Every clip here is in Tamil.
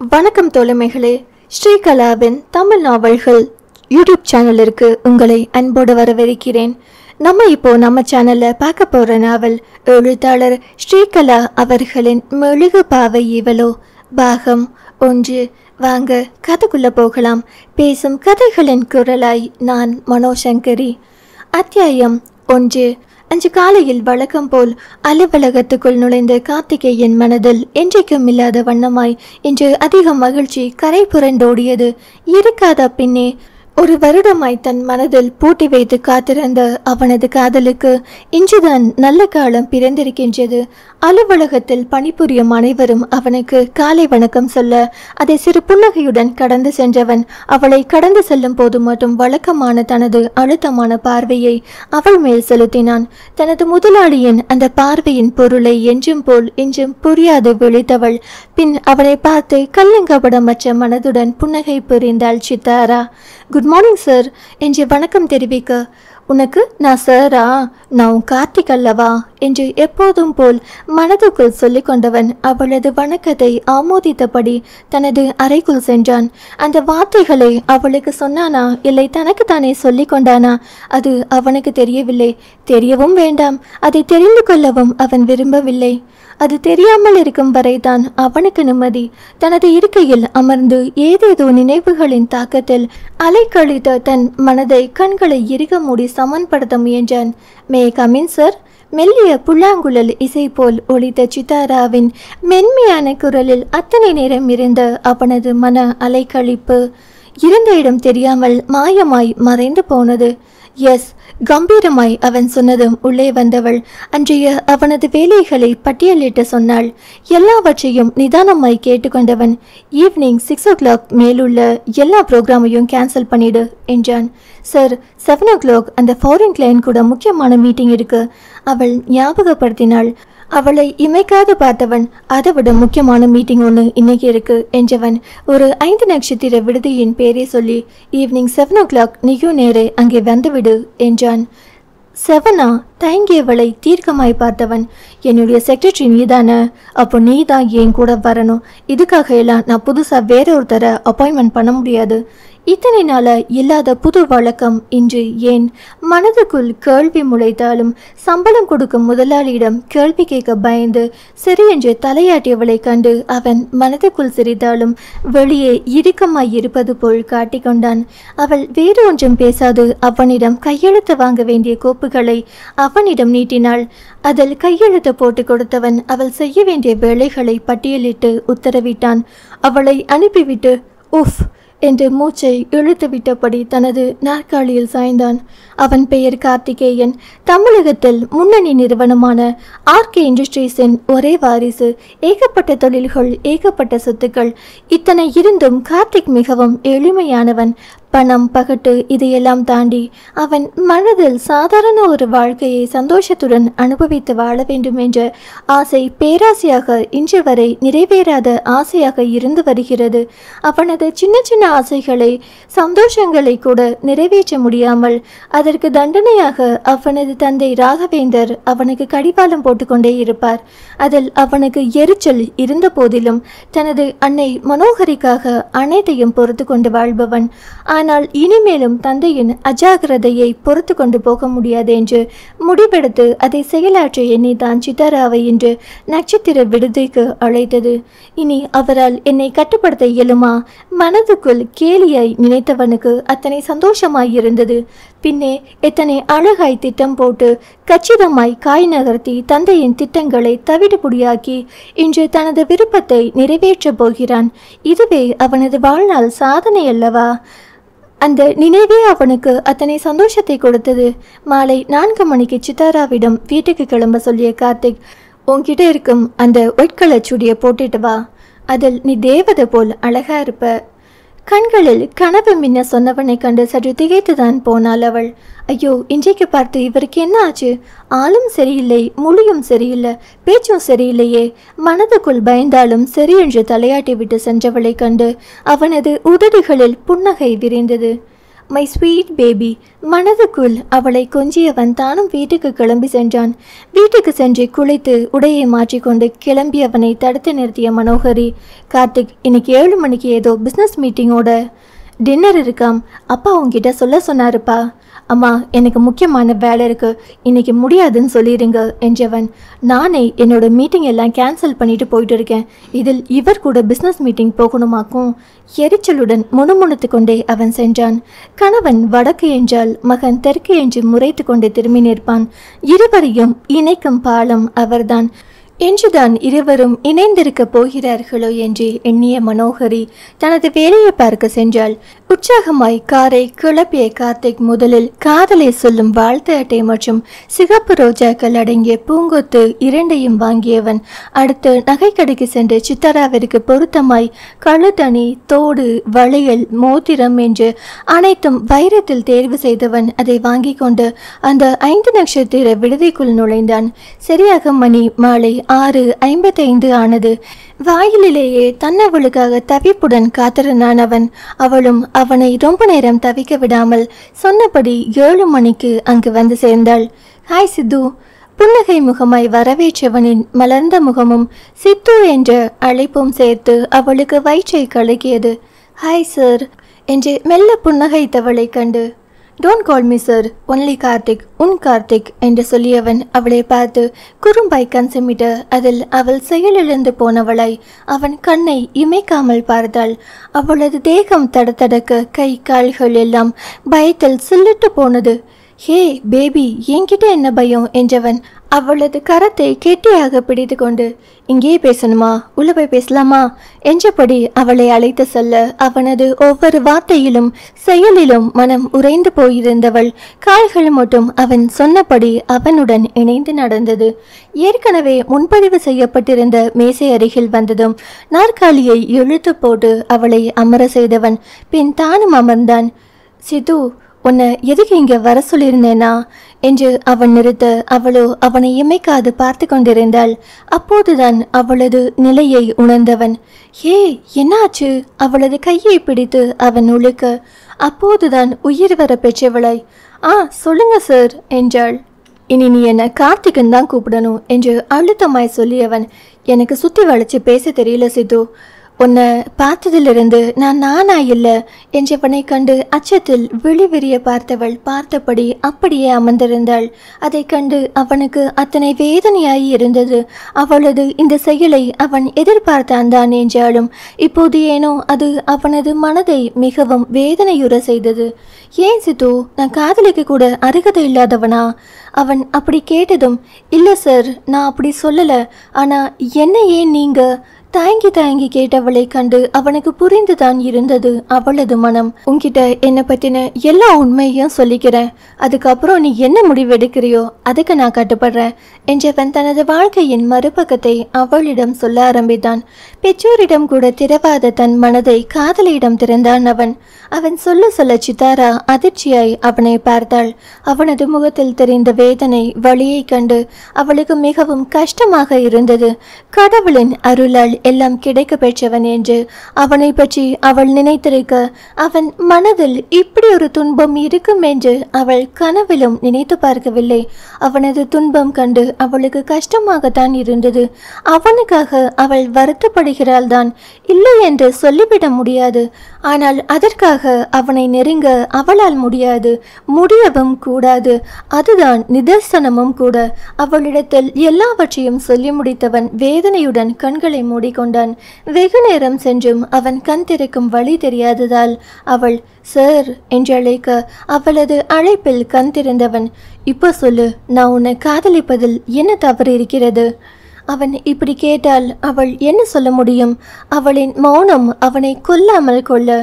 வணக்கம் தோழமைகளே. ஸ்ரீகலாவின் தமிழ் நாவல்கள் யூடியூப் சேனலிற்கு உங்களை அன்போடு வரவேற்கிறேன். நம்ம சேனலில் பார்க்க போகிற நாவல் எழுத்தாளர் ஸ்ரீகலா அவர்களின் மெழுகு பாவை இவளோ பாகம் 1. வாங்க கதைக்குள்ள போகலாம். பேசும் கதைகளின் குரலாய் நான் மனோசங்கரி. அத்தியாயம் 1. அன்று காலையில் வழக்கம் போல் அலுவலகத்துக்குள் நுழைந்த கார்த்திகேயன் மனதில் என்றைக்கும் இல்லாத வண்ணமாய் இன்று அதிக மகிழ்ச்சி கரை புரண்டோடியது. இருக்காத பின்னே ஒரு வருடமாய் தன் மனதில் பூட்டி வைத்து காத்திருந்த அவனது காதலுக்கு இன்றுதான் நல்ல காலம் பிறந்திருக்கின்றது. அலுவலகத்தில் பணிபுரியும் அனைவரும் அவனுக்கு காலை வணக்கம் சொல்ல அதை சிறு புன்னகையுடன் கடந்து சென்றவன் அவளை கடந்து செல்லும் போது மட்டும் வழக்கமான தனது அழுத்தமான பார்வையை அவள் மேல் செலுத்தினான். தனது முதலாளியின் அந்த பார்வையின் பொருளை என்றும் போல் இன்றும் புரியாது விழித்தவள் பின் அவனை பார்த்து கள்ளங்கபடமற்ற மனதுடன் புன்னகை புரிந்தாள் சித்தாரா. குட் மார்னிங் சார் என்று வணக்கம் தெரிவிக்க, உனக்கு நான் சாரா, நான் கார்த்திக் அல்லவா என்று எப்போதும் போல் மனதுக்குள் சொல்லிக் கொண்டவன் அவளது வணக்கத்தை ஆமோதித்தபடி தனது அறைக்குள் சென்றான். அந்த வார்த்தைகளை அவளுக்கு சொன்னானா இல்லை தனக்கு தானே சொல்லிக் கொண்டானா அது அவனுக்கு தெரியவில்லை. தெரியவும் வேண்டாம், அதை தெரிந்து கொள்ளவும் அவன் விரும்பவில்லை. அது தெரியாமல் இருக்கும் வரைதான் அவனுக்கு நிம்மதி. தனது இருக்கையில் அமர்ந்து ஏதேதோ நினைவுகளின் தாக்கத்தில் அலைக்கழித்த தன் மனதை கண்களை இறுக மூடி சமன்படுத்த முயன்றான். May come in sir? மெல்லிய புல்லாங்குழல் இசை போல் ஒலித்த சித்தாராவின் மென்மையான குரலில் அத்தனை நேரம் இருந்த அவனது மன அலைக்கழிப்பு இருந்த இடம் தெரியாமல் மாயமாய் மறைந்து போனது. எஸ், கம்பீரமாய் அவன் சொன்னதும் உள்ளே வந்தவள் அன்றைய அவனது வேலைகளை பட்டியலிட்டு சொன்னாள். எல்லாவற்றையும் நிதானமாய் கேட்டுக்கொண்டவன், ஈவினிங் 6 o'clock மேலுள்ள எல்லா ப்ரோக்ராமையும் கேன்சல் பண்ணிடு என்றான். சார், 7 o'clock அந்த ஃபாரின் கிளையண்ட் கூட முக்கியமான மீட்டிங் இருக்கு, அவள் ஞாபகப்படுத்தினாள். அவளை இமைக்காது பார்த்தவன், அதை விட முக்கியமான மீட்டிங் ஒன்று இன்னைக்கு இருக்கு என்றவன் ஒரு 5 நட்சத்திர விடுதியின் பேரை சொல்லி, ஈவினிங் 7 o'clock நீயும் நேரே அங்கே வந்துவிடு என்றான். 7ஆ? தயங்கியவளை தீர்க்கமாய் பார்த்தவன், என்னுடைய செக்ரட்டரி நீதானே, அப்போ நீ தான் என் கூட வரணும். இதுக்காக எல்லாம் நான் புதுசாக வேற ஒருத்தரை அப்பாயின்மெண்ட் பண்ண முடியாது. இத்தனை நாள இல்லாத புது வழக்கம் இன்று ஏன்? மனதுக்குள் கேள்வி முளைத்தாலும் சம்பளம் கொடுக்கும் முதலாளியிடம் கேள்வி கேட்க பயந்து சரி என்று தலையாட்டியவளை கண்டு அவன் மனதுக்குள் சிரித்தாலும் வெளியே இறுக்கமாய் இருப்பது போல் காட்டிக்கொண்டான். அவள் வேறு ஒன்றும் பேசாது அவனிடம் கையெழுத்து வாங்க வேண்டிய கோப்புகளை அவனிடம் நீட்டினாள். அதில் கையெழுத்து போட்டு கொடுத்தவன் அவள் செய்ய வேண்டிய வேலைகளை பட்டியலிட்டு உத்தரவிட்டான். அவளை அனுப்பிவிட்டு உஃப் என்று மூச்சை இழுத்துவிட்டபடி தனது நாற்காலியில் சாய்ந்தான். அவன் பெயர் கார்த்திகேயன். தமிழகத்தில் முன்னணி நிறுவனமான ஆர்கே இண்டஸ்ட்ரீஸின் ஒரே வாரிசு. ஏகப்பட்ட தொழில்கள், ஏகப்பட்ட சொத்துக்கள். இத்தனை இருந்தும் கார்த்திக் மிகவும் எளிமையானவன். பணம், பகட்டு இதையெல்லாம் தாண்டி அவன் மனதில் சாதாரண ஒரு வாழ்க்கையை சந்தோஷத்துடன் அனுபவித்து வாழ வேண்டும் என்ற ஆசை பேராசையாக இன்று வரை நிறைவேறாத ஆசையாக இருந்து வருகிறது. அவனது சின்ன சின்ன ஆசைகளை, சந்தோஷங்களை கூட நிறைவேற்ற முடியாமல் அதற்கு தண்டனையாக அவனது தந்தை ராகவேந்தர் அவனுக்கு கடிவாளம் போட்டுக்கொண்டே இருப்பார். அதில் அவனுக்கு எரிச்சல் இருந்த போதிலும் தனது அன்னை மனோகரிக்காக அனைத்தையும் பொறுத்து கொண்டு வாழ்பவன். ஆனால் இனிமேலும் தந்தையின் அஜாகிரதையை பொறுத்து கொண்டு போக முடியாது என்று முடிவெடுத்து அதை செயலாற்ற எண்ணி தான் சித்தாராவை இன்று நட்சத்திர விடுதிக்கு அழைத்தது. இனி அவரால் என்னை கட்டுப்படுத்த இயலுமா? மனதுக்குள் கேலியாய் நினைத்தவனுக்கு அத்தனை சந்தோஷமாய் இருந்தது. பின்னே எத்தனை அழகாய் திட்டம் போட்டு கச்சிதமாய் காய் நகர்த்தி தந்தையின் திட்டங்களை தவிடுபொடியாக்கி இன்று தனது விருப்பத்தை நிறைவேற்றப் போகிறான். இதுவே அவனது வாழ்நாள் சாதனை அல்லவா? அந்த நினைவே அவனுக்கு அத்தனை சந்தோஷத்தை கொடுத்தது. மாலை 4 மணிக்கு சித்தாராவிடம் வீட்டுக்கு கிளம்ப சொல்லிய கார்த்திக், உன்கிட்ட இருக்கும் அந்த ஒயிட் கலர் சுடியை போட்டுட்டு வா, அதில் நீ தேவதை போல் அழகா இருப்ப. கண்களில் கனவு மின்ன சொன்னவனை கண்டு சற்று திகைத்துதான் போனாள் அவள். ஐயோ, இன்றைக்கு பார்த்து இவருக்கு என்ன ஆச்சு? ஆளும் சரியில்லை, மொழியும் சரியில்லை, பேச்சும் சரியில்லையே. மனதுக்குள் பயந்தாலும் சரி என்று தலையாட்டி விட்டு சென்றவளை கண்டு அவனது உதடுகளில் புன்னகை விரிந்தது. My sweet baby. மனதுக்குள் அவளை கொஞ்சியவன் தானும் வீட்டுக்கு கிளம்பி சென்றான். வீட்டுக்கு சென்று குளித்து உடையை மாற்றிக்கொண்டு கிளம்பியவனை தடுத்து நிறுத்திய மனோகரி, கார்த்திக், இன்னைக்கு 7 மணிக்கு ஏதோ பிஸ்னஸ் மீட்டிங்கோட டின்னர் இருக்காம். அப்பா உங்ககிட்ட சொல்ல சொன்னாருப்பா. அம்மா, எனக்கு முக்கியமான வேலை இருக்கு, இன்னைக்கு முடியாதுன்னு சொல்லிடுங்க என்றவன். நானே என்னோட மீட்டிங் எல்லாம் கேன்சல் பண்ணிட்டு போயிட்டு இருக்கேன். இதில் இவர் கூட பிஸ்னஸ் மீட்டிங் போகணுமாக்கும். எரிச்சலுடன் முணுமுணுத்து கொண்டே அவன் சென்றான். கணவன் வடக்கு என்றால் மகன் தெற்கு என்று முறைத்து கொண்டு திரும்பி நிற்பான். இருவரையும் இணைக்கும் பாலம் அவர்தான். என்றுதான் இருவரும் இணைந்திருக்க போகிறார்களோ என்று எண்ணிய மனோகரி தனது வேலையை பார்க்க சென்றாள். உற்சாகமாய் காரை கிளப்பிய கார்த்திக் முதலில் காதலை சொல்லும் வாழ்த்து அட்டை மற்றும் சிகப்பு ரோஜாக்கள் அடங்கிய பூங்கொத்து 2ஐயும் வாங்கியவன். அடுத்து நகைக்கடைக்கு சென்று சித்தாராவிற்கு பொருத்தமாய் கழுத்தணி, தோடு, வளையல், மோதிரம் என்று அனைத்தும் வைரத்தில் தேர்வு செய்தவன் அதை வாங்கி கொண்டு அந்த 5 நட்சத்திர விடுதிக்குள் நுழைந்தான். சரியாக மணி மாலை 6:55 ஆனது. வாயிலேயே தன்னவளுக்காக தவிப்புடன் காத்திருந்தான் அவன். அவளும் அவனை ரொம்ப நேரம் தவிக்க விடாமல் சொன்னபடி 7 மணிக்கு அங்கு வந்து சேர்ந்தாள். ஹாய் சித்து. புன்னகை முகமாய் வரவேற்றவனின் மலர்ந்த முகமும் சித்து என்ற அழைப்பும் சேர்த்து அவளுக்கு வயிற்றை கலக்கியது. ஹாய் சார் என்று மெல்ல புன்னகைத்தவளை கண்டு, don't call me sir, only Karthik, உன் கார்த்திக் என்று சொல்லியவன் அவளை பார்த்து குறும்பாய் கண் சிமிட்ட அதில் அவள் செயலிழந்து போனவளாய் அவன் கண்ணை இமைக்காமல் பார்த்தாள். அவளது தேகம் தடதடக்க, கை கால்கள் எல்லாம் பயத்தில் சில்லிட்டு போனது. ஹே பேபி, என்கிட்ட என்ன பயம் என்றவன் அவளது கரத்தை கெட்டியாக பிடித்து கொண்டு, இங்கே பேசணுமா, உள்ள போய் பேசலாமா என்றபடி அவளை அழைத்து செல்ல அவனது ஒவ்வொரு வார்த்தையிலும் செயலிலும் மனம் உறைந்து போயிருந்தவள் கால்கள் மட்டும் அவன் சொன்னபடி அவனுடன் இணைந்து நடந்தது. ஏற்கனவே முன்பதிவு செய்யப்பட்டிருந்த மேசை அருகில் வந்ததும் நாற்காலியை இழுத்து போட்டு அவளை அமர செய்தவன் பின் தானும் அமர்ந்தான். சித்து, உன்னை எதுக்கு இங்க வர சொல்லியிருந்தேனா என்று அவன் நிறுத்த அவளோ அவனை இமைக்காது பார்த்து கொண்டிருந்தாள். அப்போதுதான் அவளது நிலையை உணர்ந்தவன். ஹே, என்னாச்சு? அவளது கையை பிடித்து அவன் உழுக்க அப்போதுதான் உயிர் வர பெற்றவளாய், சொல்லுங்க சார் என்றாள். இனி நீ என்ன கார்த்திகன் தான் கூப்பிடணும் என்று அழுத்தமாய் சொல்லியவன், எனக்கு சுத்தி வளைச்சு பேச தெரியல சித்து. உன்னை பார்த்ததிலிருந்து நான் நானா இல்லை என்றவனை கண்டு அச்சத்தில் விழிவிரிய பார்த்தவள் பார்த்தபடி அப்படியே அமர்ந்திருந்தாள். அதை கண்டு அவனுக்கு அத்தனை வேதனையாய் இருந்தது. அவளது இந்த செயலை அவன் எதிர்பார்த்தான் தான் என்றாலும் இப்போது ஏனோ அது அவனது மனதை மிகவும் வேதனையுற செய்தது. ஏன் சித்து, நான் காதலிக்க கூட அருகதை இல்லாதவனா? அவன் அப்படி கேட்டதும், இல்லை சார், நான் அப்படி சொல்லலை, ஆனால் என்ன ஏன் நீங்க தயங்கி தயங்கி கேட்டவளை கண்டு அவனுக்கு புரிந்துதான் இருந்தது அவளது மனம். உன்கிட்ட என்னை பற்றின எல்லா உண்மையும் சொல்லிக்கிறேன், அதுக்கப்புறம் நீ என்ன முடிவெடுக்கிறியோ அதுக்கு நான் கட்டுப்படுறேன் என்றவன் தனது வாழ்க்கையின் மறுபக்கத்தை அவளிடம் சொல்ல ஆரம்பித்தான். பெற்றோரிடம் கூட திறவாத தன் மனதை காதலியிடம் திறந்தான் அவன். அவன் சொல்ல சொல்ல சித்தாரா அதிர்ச்சியாய் அவனை பார்த்தாள். அவனது முகத்தில் தெரிந்த வேதனை வழியை கண்டு அவளுக்கு மிகவும் கஷ்டமாக இருந்தது. கடவுளின் அருளால் எல்லாம் கிடைக்க பெற்றவன் என்று அவனை பற்றி அவள் நினைத்திருக்க அவன் மனதில் இப்படி ஒரு துன்பம் இருக்கும் என்று அவள் கனவிலும் நினைத்து பார்க்கவில்லை. அவனது துன்பம் கண்டு அவளுக்கு கஷ்டமாகத்தான் இருந்தது. அவனுக்காக அவள் வருத்தப்படுகிறாள் தான், இல்லை என்று சொல்லிவிட முடியாது. ஆனால் அதற்காக அவனை நெருங்க அவளால் முடியாது, முடியவும் கூடாது. அதுதான் நிதர்சனமும் கூட. அவளிடத்தில் எல்லாவற்றையும் சொல்லி முடித்தவன் வேதனையுடன் கண்களை மூடிக்கொண்டான். வெகு நேரம் சென்றும் அவன் கண் திறக்கும் வழி தெரியாததால் அவள் சார் என்றழைக்க அவளது அழைப்பில் கண் திறந்தவன், இப்போ சொல்லு, நான் உன்னை காதலிப்பதில் என்ன தவறு இருக்கிறது? அவன் இப்படி கேட்டால் அவள் என்ன சொல்ல முடியும்? அவளின் மௌனம் அவனை கொல்லாமல் கொள்ள,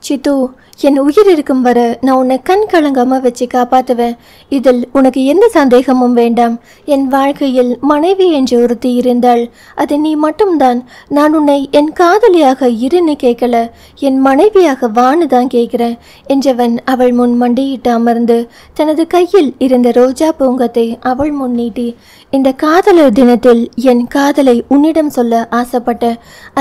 சித்து, என் உயிர் இருக்கும் வர நான் உன்னை கண் கலங்காம வச்சு காப்பாற்றுவேன். இதில் உனக்கு எந்த சந்தேகமும் வேண்டாம். என் வாழ்க்கையில் மனைவி என்று ஒருத்தி இருந்தாள், அது நீ மட்டும்தான். நான் உன்னை என் காதலியாக இருன்னு கேட்கல, என் மனைவியாக வான்னு தான் கேட்கிறேன் என்றவன் அவள் முன் மண்டியிட்டு அமர்ந்து தனது கையில் இருந்த ரோஜா பூங்கத்தை அவள் முன் நீட்டி, இந்த காதலர் தினத்தில் என் காதலை உன்னிடம் சொல்ல ஆசைப்பட்ட,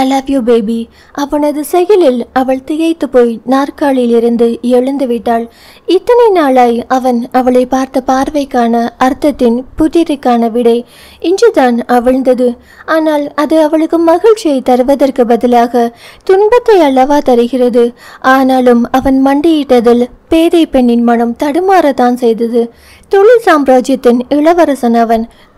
ஐ லவ் யூ பேபி. அவனது செயலில் அவள் திகைத்து போய் போய் நாற்காலியிலிருந்து எழுந்து விட்டாள். இத்தனை நாளாய் அவன் அவளை பார்த்த பார்வைக்கான அர்த்தத்தின் புதிருக்கான விடை இன்றுதான் அவிழ்ந்தது. ஆனால் அது அவளுக்கு மகிழ்ச்சியை தருவதற்கு பதிலாக துன்பத்தை அல்லவா தருகிறது. ஆனாலும் அவன் மண்டியிட்டதில் பேதை பெண்ணின் மனம் தடுமாறத்தான் செய்தது. தொழில் சாம்ராஜ்யத்தின் இளவரசன்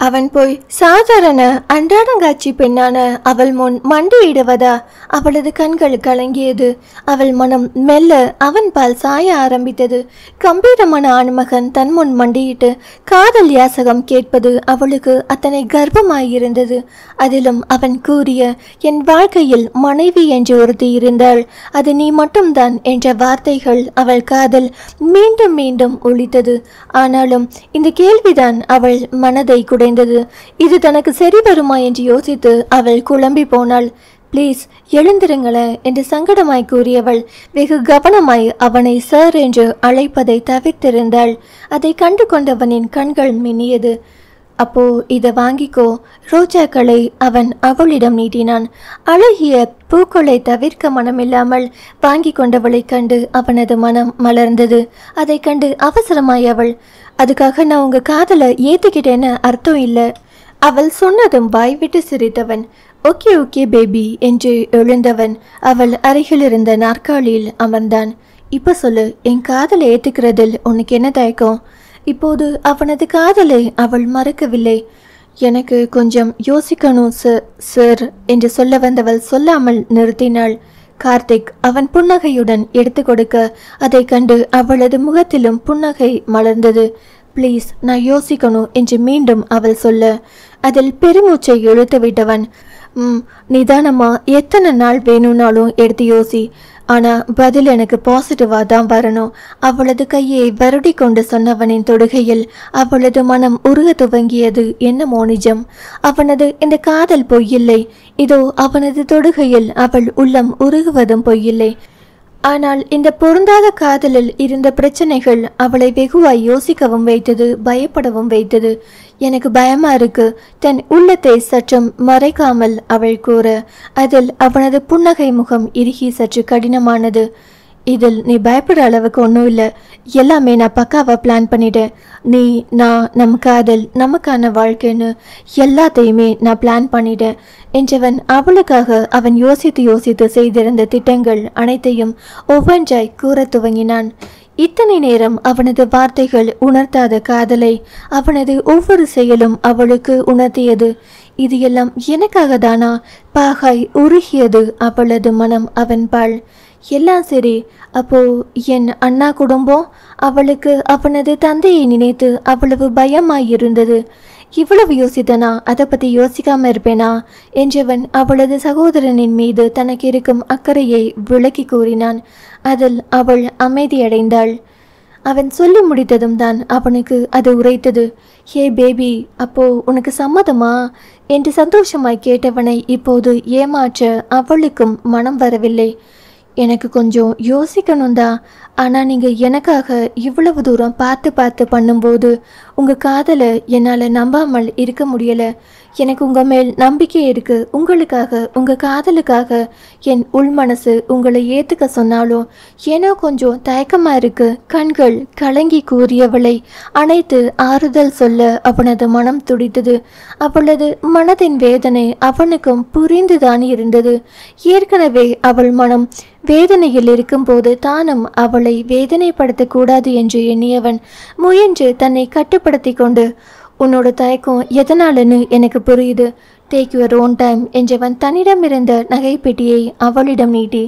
அவன் போய் சாதாரண அன்றாடங்காட்சி பெண்ணான அவள் முன் மண்டியிடுவதா? அவளது கண்கள் கலங்கியது. அவள் மனம் மெல்ல அவன் பால் சாய ஆரம்பித்தது. கம்பீரமான ஆண்மகன் தன் முன் மண்டியிட்டு காதல் யாசகம் கேட்பது அவளுக்கு அத்தனை கர்ப்பமாயிருந்தது. அதிலும் அவன் கூறிய, என் வாழ்க்கையில் மனைவி என்று ஒருத்தி இருந்தாள், அது நீ மட்டும்தான் என்ற வார்த்தைகள் அவள் காதல் மீண்டும் மீண்டும் ஒலித்தது. ஆனாலும் இந்த கேள்விதான் அவள் மனதை குடைந்தது. இது தனக்கு சரி வருமா என்று யோசித்து அவள் குழம்பி போனாள். ப்ளீஸ் எழுந்திருங்களே என்று சங்கடமாய் கூறியவள் வெகு கவனமாய் அவனை சார் என்று அழைப்பதை தவிர்த்திருந்தாள். அதை கண்டு கொண்டவனின் கண்கள் மின்னியது. அப்போ இதை வாங்கிக்கோ. ரோஜாக்களை அவன் அவளிடம் நீட்டினான். அழகிய பூக்களை தவிர்க்க மனமில்லாமல் வாங்கி கொண்டவளை கண்டு அவனது மனம் மலர்ந்தது. அதை கண்டு அவசரமாய் அவள், அதுக்காக நான் உங்க காதலை ஏத்துக்கிட்டேன்னு அர்த்தம் இல்லை. அவள் சொன்னதும் வாய்விட்டு சிரித்தவன், ஓகே ஓகே பேபி என்று எழுந்தவன் அவள் அருகில் இருந்த நாற்காலியில் அமர்ந்தான். இப்போ சொல்லு, என் காதலை ஏத்துக்கிறதில் உனக்கு என்ன தயக்கம்? இப்போது அவனது காதலை அவள் மறக்கவில்லை. எனக்கு கொஞ்சம் யோசிக்கணும் சார் என்று சொல்ல வந்தவள் சொல்லாமல் நிறுத்தினாள். கார்த்திக் அவன் புன்னகையுடன் எடுத்து கொடுக்க அதை கண்டு அவளது முகத்திலும் புன்னகை மலர்ந்தது. ப்ளீஸ் நான் யோசிக்கணும் என்று மீண்டும் அவள் சொல்ல அதில் பெருமூச்சை இழுத்து விட்டவன், நிதானமா எத்தனை நாள் வேணும்னாலும் எடுத்து யோசி, ஆனால் பதில் எனக்கு பாசிட்டிவாக தான் வரணும். அவளது கையை வருடி கொண்டு சொன்னவனின் தொடுகையில் அவளது மனம் உருக துவங்கியது. என்னமோ நிஜம், அவனது இந்த காதல் பொய்யில்லை. இதோ அவனது தொடுகையில் அவள் உள்ளம் உருகுவதும் பொய்யில்லை. ஆனால் இந்த பொருந்தாத காதலில் இருந்த பிரச்சனைகள் அவளை வெகுவாய் யோசிக்கவும் வைத்தது, பயப்படவும் வைத்தது. எனக்கு பயமா இருக்கு, தன் உள்ளத்தை சற்றும் மறைக்காமல் அவள் கூற அதில் அவனது புன்னகை முகம் இறுகி சற்று கடினமானது. இதில் நீ பயப்படுற அளவுக்கு ஒன்றும் இல்லை, எல்லாமே நான் பக்காவாக பிளான் பண்ணிட்டேன். நான் நம்ம காதல் நமக்கான வாழ்க்கைன்னு எல்லாத்தையுமே நான் பிளான் பண்ணிட்டேன் என்றவன் அவளுக்காக அவன் யோசித்து செய்திருந்த திட்டங்கள் அனைத்தையும் ஒவ்வொன்றாய் கூற துவங்கினான். இத்தனை நேரம் அவனது வார்த்தைகள் உணர்த்தாத காதலை அவனது ஒவ்வொரு செயலும் அவளுக்கு உணர்த்தியது. இது எல்லாம் எனக்காக தானா? பாகாய் உருகியது அவளது மனம் அவன் பால். எல்லாம் சரி, அப்போ என் அண்ணா குடும்பம்? அவளுக்கு அவனது தந்தையை நினைத்து அவ்வளவு பயமாயிருந்தது. இவ்வளவு யோசித்தனா, அதை பற்றி யோசிக்காம இருப்பேனா என்றவன் அவளது சகோதரனின் மீது தனக்கு இருக்கும் அக்கறையை விளக்கி கூறினான். அதில் அவள் அமைதியடைந்தாள். அவன் சொல்லி முடித்ததும் தான் அவனுக்கு அது உரைத்தது. ஹே பேபி, அப்போ உனக்கு சம்மதமா என்று சந்தோஷமாய் கேட்டவனை இப்போது ஏமாற்ற அவளுக்கும் மனம் வரவில்லை. எனக்கு கொஞ்சம் யோசிக்கணும் தான், ஆனால் நீங்கள் எனக்காக இவ்வளவு தூரம் பார்த்து பண்ணும்போது உங்கள் காதலை என்னால் நம்பாமல் இருக்க முடியலை. எனக்கு உங்கள் மேல் நம்பிக்கை இருக்குது. உங்களுக்காக, உங்கள் காதலுக்காக என் உள்மனசு உங்களை ஏற்றுக்க சொன்னாலும் ஏனோ கொஞ்சம் தயக்கமாக இருக்குது. கண்கள் கலங்கி கூறியவளை அனைத்து ஆறுதல் சொல்ல அவனது மனம் துடித்தது. அவளது மனதின் வேதனை அவனுக்கும் புரிந்துதான் இருந்தது. ஏற்கனவே அவள் மனம் வேதனையில் இருக்கும்போது தானும் அவளை வேதனைப்படுத்தக்கூடாது என்று எண்ணியவன் முயன்று தன்னை கட்டுப்படுத்தி கொண்டு, உன்னோட தயக்கம் எதனாலன்னு எனக்கு புரியுது, டேக் யுவர் ஓன் டைம் என்றவன் தன்னிடமிருந்த நகைப்பெட்டியை அவளிடம் நீட்டி,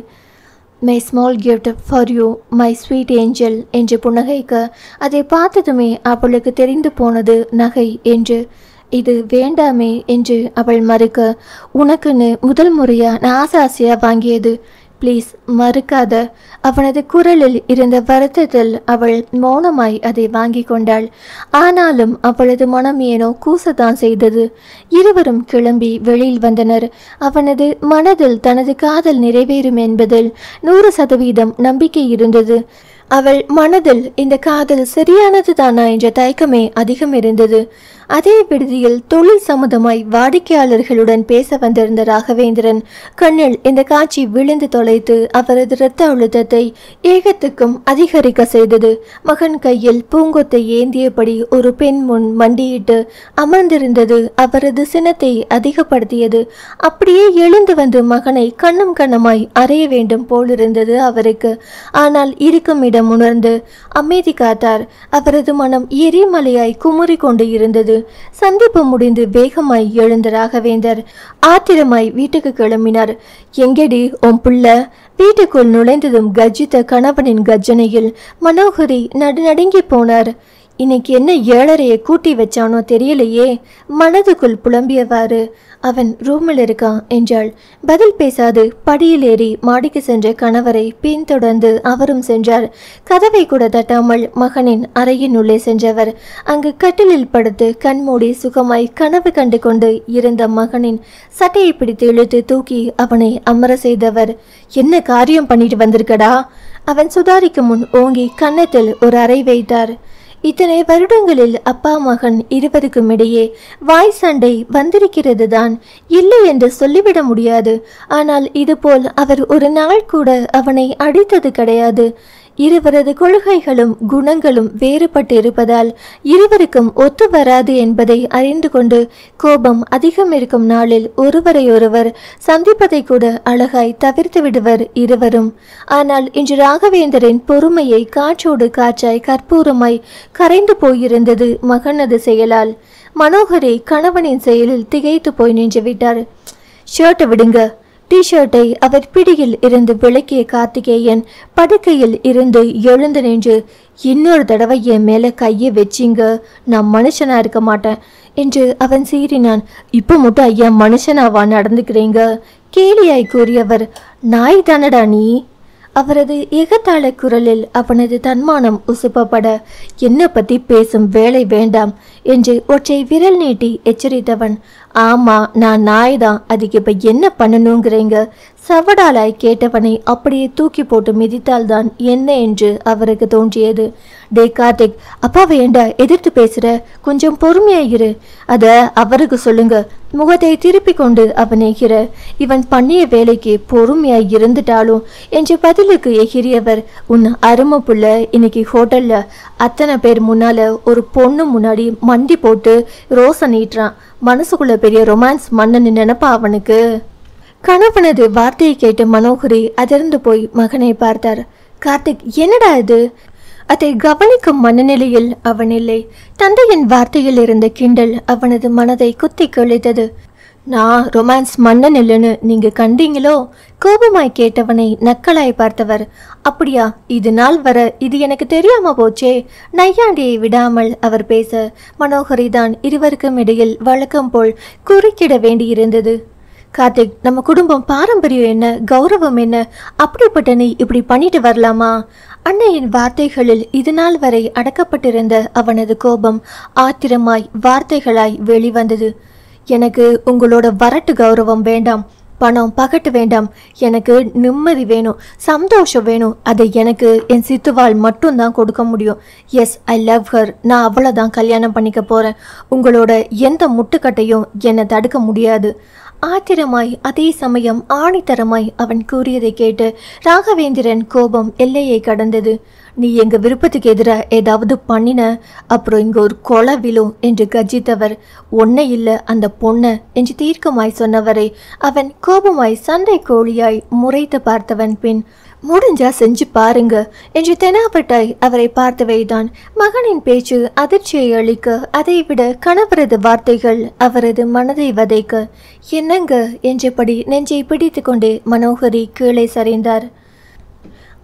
my small gift for you my sweet angel என்று புன்னகைக்க அதை பார்த்ததுமே அவளுக்கு தெரிந்து போனது நகை என்று. இது வேண்டாமே என்று அவள் மறுக்க, உனக்குன்னு முதல் முறையாக நான் ஆசையாக வாங்கியது, ப்ளீஸ் மறுக்காத. அவனது குரலில் இருந்த வருத்தத்தில் அவள் மௌனமாய் அதை வாங்கி கொண்டாள். ஆனாலும் அவளது மனம் ஏனோ கூசத்தான் செய்தது. இருவரும் கிளம்பி வெளியில் வந்தனர். அவனது மனதில் தனது காதல் நிறைவேறும் என்பதில் 100% நம்பிக்கை இருந்தது. அவள் மனதில் இந்த காதல் சரியானது தானா என்ற தயக்கமே அதிகம் இருந்தது. அதே விடுதியில் தொழில் சம்பந்தமாய் வாடிக்கையாளர்களுடன் பேச வந்திருந்த ராகவேந்திரன் கண்ணில் இந்த காட்சி விழுந்து தொலைத்து அவரது இரத்த அழுத்தத்தை ஏகத்துக்கும் அதிகரிக்க செய்தது. மகன் கையில் பூங்கொத்தை ஏந்தியபடி ஒரு பெண் முன் மண்டியிட்டு அமர்ந்திருந்தது அவரது சினத்தை அதிகப்படுத்தியது. அப்படியே எழுந்து வந்து மகனை கண்ணும் கண்ணமாய் அறைய வேண்டும் போலிருந்தது அவருக்கு. ஆனால் இருக்கும் இடம் உணர்ந்து அமைதி காத்தார். அவரது மனம் எரிமலையாய் குமுறி கொண்டு இருந்தது. சந்திப்பு முடிந்து வேகமாய் எழுந்த ராகவேந்தர் ஆத்திரமாய் வீட்டுக்கு கிளம்பினார். எங்கடி உன் புள்ள? வீட்டுக்குள் நுழைந்ததும் கர்ஜித்த கணவனின் கர்ஜனையில் மனோகரி நடுநடுங்கி போனார். இன்னைக்கு என்ன 7:30 கூட்டி வச்சானோ தெரியலையே, மனதுக்குள் புலம்பியவாறு. அவன் ரூமில் இருக்கான் என்றாள். பதில் பேசாது படியில் ஏறி மாடிக்கு சென்ற கணவரை பின்தொடர்ந்து அவரும் சென்றார். கதவை கூட தட்டாமல் மகனின் அறையின் உள்ளே சென்றவர் அங்கு கட்டிலில் படுத்து கண்மூடி சுகமாய் கனவு கண்டு கொண்டு இருந்த மகனின் சட்டையை பிடித்து இழுத்து தூக்கி அவனை அமர செய்தவர், என்ன காரியம் பண்ணிட்டு வந்திருக்கடா? அவன் சுதாரிக்கும் முன் ஓங்கி கன்னத்தில் ஒரு அறை வைத்தார். இத்தனை வருடங்களில் அப்பா மகன் இருவருக்கும் இடையே வாய் சண்டை வந்திருக்கிறது தான், இல்லை என்று சொல்லிவிட முடியாது. ஆனால் இதுபோல் அவர் ஒரு நாள் கூட அவனை அடித்தது கிடையாது. இருவரது கொள்கைகளும் குணங்களும் வேறுபட்டு இருப்பதால் இருவருக்கும் ஒத்து வராது என்பதை அறிந்து கொண்டு கோபம் அதிகம் இருக்கும் நாளில் ஒருவரை ஒருவர் சந்திப்பதை கூட அழகாய் தவிர்த்து விடுவர் இருவரும். ஆனால் இன்று ராகவேந்தரின் பொறுமையை காற்றோடு காற்றாய் கற்பூரமாய் கரைந்து போயிருந்தது மகனது செயலால். மனோகரை கணவனின் செயலில் திகைத்து போய் நின்று விட்டார். ஷர்ட்டை விடுங்க. டிஷர்ட்டை அவர் பிடியில் இருந்து விளக்கிய கார்த்திகேயன் படுக்கையில் இருந்து எழுந்து நின்று, இன்னொரு தடவை என் மேல கையை வச்சிங்க, நான் மனுஷனா இருக்க மாட்டேன் என்று அவன் சீறினான். இப்போ மட்டும் ஐயா மனுஷனாவா நடந்துக்கிறீங்க? கேலியாய் கூறியவர், நாய் தானடா நீ? அவரது எகத்தாள குரலில் அவனது தன்மானம் உசுப்பப்பட, என்ன பத்தி பேசும் வேலை வேண்டாம் என்று ஒற்றை விரல் நீட்டி எச்சரித்தவன், ஆமா நான் நாய்தான், அதுக்கு இப்ப என்ன பண்ணணுங்கிறீங்க? சவடாலாய் கேட்டவனை அப்படியே தூக்கி போட்டு மிதித்தால்தான் என்ன என்று அவருக்கு தோன்றியது. டே கார்த்திக், அப்பாவை ஏண்டா எதிர்த்து பேசுற? கொஞ்சம் பொறுமையாயிரு. அத அவருக்கு சொல்லுங்க. முகத்தை திருப்பி கொண்டு அவன் எகிற, இவன் பண்ணிய வேலைக்கு பொறுமையாய் இருந்துட்டாலும் என்று பதிலுக்கு எகிரியவர், உன் அருமை புள்ள இன்னைக்கு ஹோட்டல்ல அத்தனை பேர் முன்னால ஒரு பொண்ணு முன்னாடி மண்டி போட்டு ரோசை நீட்டுறான். மனசுக்குள்ள பெரிய ரொமான்ஸ் மன்னன்னு நினைப்பா அவனுக்கு? கணவனது வார்த்தையை கேட்டு மனோகரி அதிர்ந்து போய் மகனை பார்த்தார். கார்த்திக், என்னடா இது? அதை கவனிக்கும் மனநிலையில் அவன் இல்லை. தந்தையின் வார்த்தையில் இருந்த கிண்டல் அவனது மனதை குத்தி கழித்தது. நான் ரொமான்ஸ் மன்னன் இல்லைன்னு நீங்க கண்டீங்களோ? கோபமாய் கேட்டவனை நக்கலாய் பார்த்தவர், அப்படியா? இது நாள் வர இது எனக்கு தெரியாம போச்சே. நையாண்டியை விடாமல் அவர் பேச மனோகரிதான் இருவருக்கும் இடையில் வழக்கம் போல் குறுக்கிட வேண்டியிருந்தது. கார்த்திக், நம்ம குடும்பம் பாரம்பரியம் என்ன, கௌரவம் என்ன, அப்படிப்பட்ட நீ இப்படி பண்ணிட்டு வரலாமா? அன்னையின் வார்த்தைகளில் இது நாள் வரை அடக்கப்பட்டிருந்த அவனது கோபம் ஆத்திரமாய் வார்த்தைகளாய் வெளிவந்தது. எனக்கு உங்களோட வரட்டு கௌரவம் வேண்டாம், பணம் பகட்டு வேண்டாம், எனக்கு நிம்மதி வேணும், சந்தோஷம் வேணும். அதை எனக்கு என் சித்துவாள் மட்டும்தான் கொடுக்க முடியும். Yes, I love her. நான் அவ்வளோதான் கல்யாணம் பண்ணிக்க போகிறேன். உங்களோட எந்த முட்டுக்கட்டையும் என்னை தடுக்க முடியாது. ஆத்திரமாய் அதே சமயம் ஆணித்தரமாய் அவன் கூறியதை கேட்டு ராகவேந்திரன் கோபம் எல்லையை கடந்தது. நீ எங்க விருப்பத்துக்கு எதிராக ஏதாவது பண்ணின, அப்புறம் இங்க ஒரு கொலை விழும் என்று கர்ஜித்தவர், ஒன்னை இல்லை அந்த பொண்ணை என்று தீர்க்கமாய் சொன்னவரை அவன் கோபமாய் சண்டை கோழியாய் முறைத்து பார்த்தவன் பின், முடிஞ்சா செஞ்சு பாருங்க என்று தெனாவட்டாய் அவரை பார்த்து வைத்தான். மகனின் பேச்சு அதிர்ச்சியை அளிக்க, அதைவிட கணவரது வார்த்தைகள் அவரது மனதை வதைக்க, என்னங்க என்றபடி நெஞ்சை பிடித்து கொண்டே மனோகரி கீழே சரிந்தார்.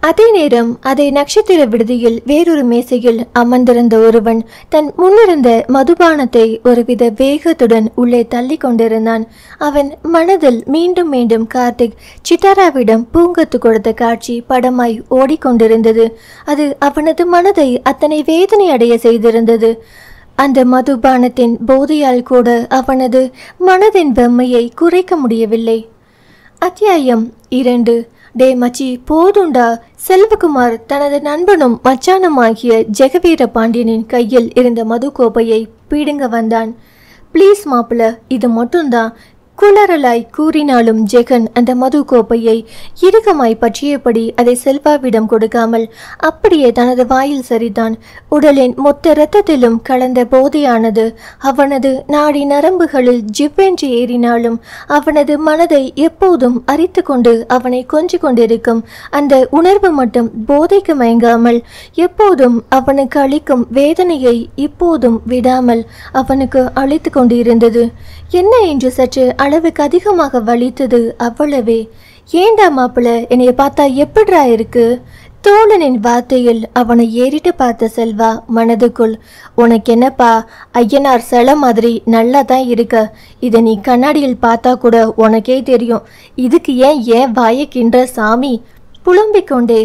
அதே நேரம் அதே நட்சத்திர விடுதியில் வேறொரு மேசையில் அமர்ந்திருந்த ஒருவன் தன் முன்னிருந்த மதுபானத்தை ஒருவித வேகத்துடன் உள்ளே தள்ளி கொண்டிருந்தான். அவன் மனதில் மீண்டும் மீண்டும் கார்த்திக் சிட்டாராவிடம் பூங்கத்து கொடுத்த காட்சி படமாய் ஓடிக்கொண்டிருந்தது. அது அவனது மனதை அத்தனை வேதனை அடைய செய்திருந்தது. அந்த மதுபானத்தின் போதையால் கூட அவனது மனதின் வெம்மையை குறைக்க முடியவில்லை. அத்தியாயம் 2. டே மச்சி, போதுண்டா. செல்வகுமார் தனது நண்பனும் மச்சானுமாகிய ஜெகவீர பாண்டியனின் கையில் இருந்த மது கோப்பையை பீடுங்க வந்தான். ப்ளீஸ் மாப்பிள்ள, இது மட்டும்தான். குளறலாய் கூறினாலும் ஜெகன் அந்த மது கோப்பையை இறுக்கமாய் பற்றியபடி அதை செல்வாவிடம் கொடுக்காமல் அப்படியே தனது வாயில் சரிதான். உடலின் மொத்த இரத்தத்திலும் கலந்த போதையானது அவனது நாடி நரம்புகளில் ஜிப்பென்று ஏறினாலும் அவனது மனதை எப்போதும் அரித்து கொண்டு அவனை கொஞ்சி கொண்டிருக்கும் அந்த உணர்வு மட்டும் போதைக்கு மயங்காமல் எப்போதும் அவனுக்கு அளிக்கும் வேதனையை இப்போதும் விடாமல் அவனுக்கு அளித்து கொண்டு இருந்தது. என்ன என்று சற்று அளவுக்கு அதிகமாக வலித்தது, அவ்வளவே. ஏண்டா மாப்பிள்ள, என்னைய பார்த்தா எப்படிரா இருக்கு? தோழனின் வார்த்தையில் அவனை ஏறிட்டு பார்த்த செல்வா மனதுக்குள், உனக்கு என்னப்பா, ஐயனார் சிலை மாதிரி நல்லா தான் இருக்க. இதை நீ கண்ணாடியில் பார்த்தா கூட உனக்கே தெரியும். இதுக்கு ஏன் வாயை கின்ற சாமி? புலம்பிக் கொண்டே,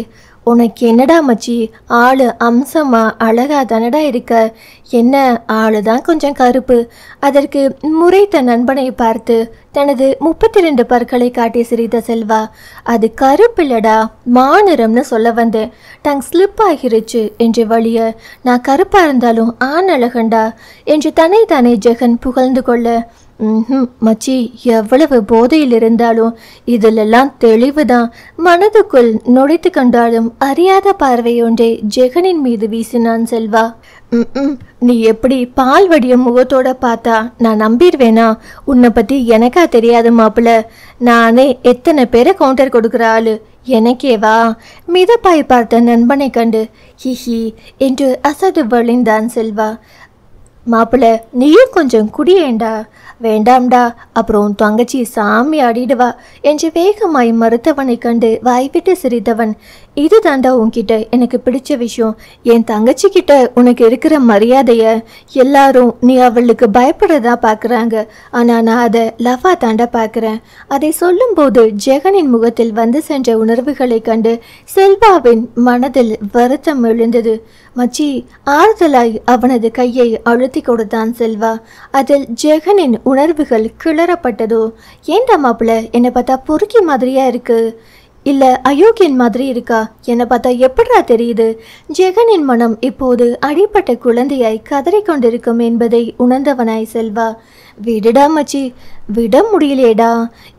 உனக்கு என்னடா மச்சி, ஆளு அம்சமா அழகா தானடா இருக்க. என்ன ஆளுதான் கொஞ்சம் கருப்பு. அதற்கு முறைத்த நண்பனை பார்த்து தனது 32 பற்களை காட்டி சிரித்த செல்வா, அது கருப்பில்லடா, மாநிறம்னு சொல்ல வந்தேன். டங் ஸ்லிப் ஆகிருச்சு என்று வழிய, நான் கருப்பா இருந்தாலும் ஆண் அழகண்டா என்று தன்னை ஜெகன் புகழ்ந்து கொள்ள, மச்சி, எவ்வளவு போதையில் இருந்தாலும் இதிலெல்லாம் தெளிவுதான். மனதுக்குள் நொடித்து கண்டாலும் அறியாத பார்வை ஒன்றை ஜெகனின் மீது வீசினான் செல்வா. நீ எப்படி பால் வடிய முகத்தோட பார்த்தா நான் நம்பிடுவேனா? உன்னை பத்தி எனக்கா தெரியாது மாப்பிள்ள. நானே எத்தனை பேரை கவுண்டர் கொடுக்குற ஆளு. எனக்கேவா? மிதப்பாய் பார்த்த நண்பனை கண்டு ஹிஹி என்று அசடு வழிந்தான் செல்வா. மாப்பிள்ள, நீயும் கொஞ்சம் குடியேண்டா. வேண்டாம்டா, அப்புறம் உன் தங்கச்சி சாமி ஆடிடுவா என்று வேகமாய் மறுத்தவனை கண்டு வாய்விட்டு சிரித்தவன், இது தாண்டா உன்கிட்ட எனக்கு பிடிச்ச விஷயம். என் தங்கச்சி கிட்ட உனக்கு இருக்கிற மரியாதைய எல்லாரும் நீ அவளுக்கு பயப்படுறதா பார்க்குறாங்க. ஆனால் நான் அதை லவ்வா தாண்டா பார்க்குறேன். அதை சொல்லும்போது ஜெகனின் முகத்தில் வந்து சென்ற உணர்வுகளை கண்டு செல்வாவின் மனதில் வருத்தம் எழுந்தது. மச்சி, ஆறுதலாய் அவனது கையை அழுத்தி கொடுத்தான் செல்வா. அதில் ஜெகனின் உணர்வுகள் கிளறப்பட்டதோ. ஏண்டா மாப்பிள்ள, என்னை பார்த்தா பொறுக்கி மாதிரியா இருக்கு, இல்ல அயோக்கியன் மாதிரி இருக்கா? என்னை பார்த்தா எப்படிரா தெரியுது? ஜெகனின் மனம் இப்போது அடிப்பட்ட குழந்தையாய் கதறிக்கொண்டிருக்கும் என்பதை உணர்ந்தவனாய் செல்வா, விடுடா மச்சி, விட முடியலேடா.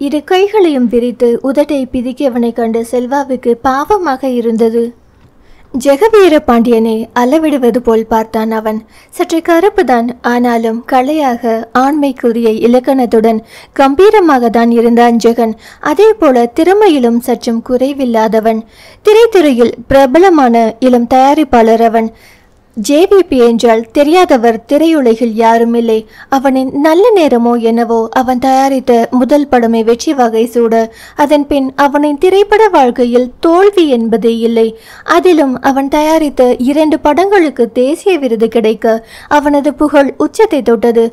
இரு கைகளையும் விரித்து உதட்டை பிதிக்கியவனை கண்டு செல்வாவுக்கு பாவமாக இருந்தது. ஜெகவீர பாண்டியனை அளவிடுவது போல் பார்த்தான் அவன். சற்று கருப்புதான், ஆனாலும் கலையாக ஆண்மைக்குரிய இலக்கணத்துடன் கம்பீரமாக தான் இருந்தான் ஜெகன். அதே போல திறமையிலும் சற்றும் குறைவில்லாதவன். திரைத்துறையில் பிரபலமான இளம் தயாரிப்பாளர் அவன். ஜேவிபி என்றால் தெரியாதவர் திரையுலகில் யாரும் இல்லை. அவனின் நல்ல நேரமோ என்னவோ அவன் தயாரித்த முதல் படமே வெற்றி வகை சூட, அதன் பின் அவனின் திரைப்பட வாழ்க்கையில் தோல்வி என்பதே இல்லை. அதிலும் அவன் தயாரித்த 2 படங்களுக்கு தேசிய விருது கிடைக்க அவனது புகழ் உச்சத்தை தொட்டது.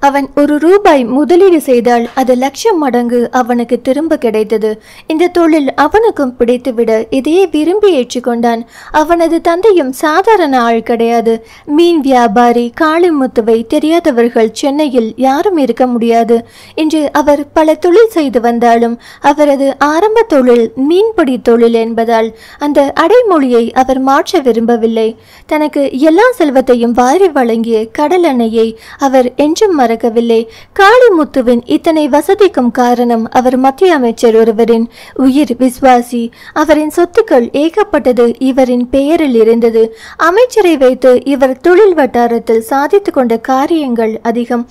அவன் ₹1 முதலீடு செய்தால் அது லட்சம் மடங்கு அவனுக்கு திரும்ப கிடைத்தது. இந்த தொழில் அவனுக்கும் பிடித்துவிட இதையே விரும்பி ஏற்றுக்கொண்டான். அவனது தந்தையும் சாதாரண ஆள் கிடையாது. மீன் வியாபாரி காளிமுத்துவை தெரியாதவர்கள் சென்னையில் யாரும் இருக்க முடியாது. இன்று அவர் பல தொழில் செய்து வந்தாலும் அவரது ஆரம்ப தொழில் மீன்பிடி தொழில் என்பதால் அந்த அடைமொழியை அவர் மாற்ற விரும்பவில்லை. தனக்கு எல்லா செல்வத்தையும் வாரி வழங்கிய கடல் அன்னையை அவர் என்றும் மறக்கவில்லை. காளிமுத்துவின் இத்தனை வசதிக்கும் காரணம் அவர் மத்திய அமைச்சர் ஒருவரின் உயிர் விசுவாசி. அவரின் சொத்துக்கள் ஏகப்பட்டது இவரின் பெயரில் இருந்தது. அமைச்சரை வைத்து இவர் தொழில் வட்டாரத்தில் சாதித்து கொண்ட காரியங்கள் அதிகம்.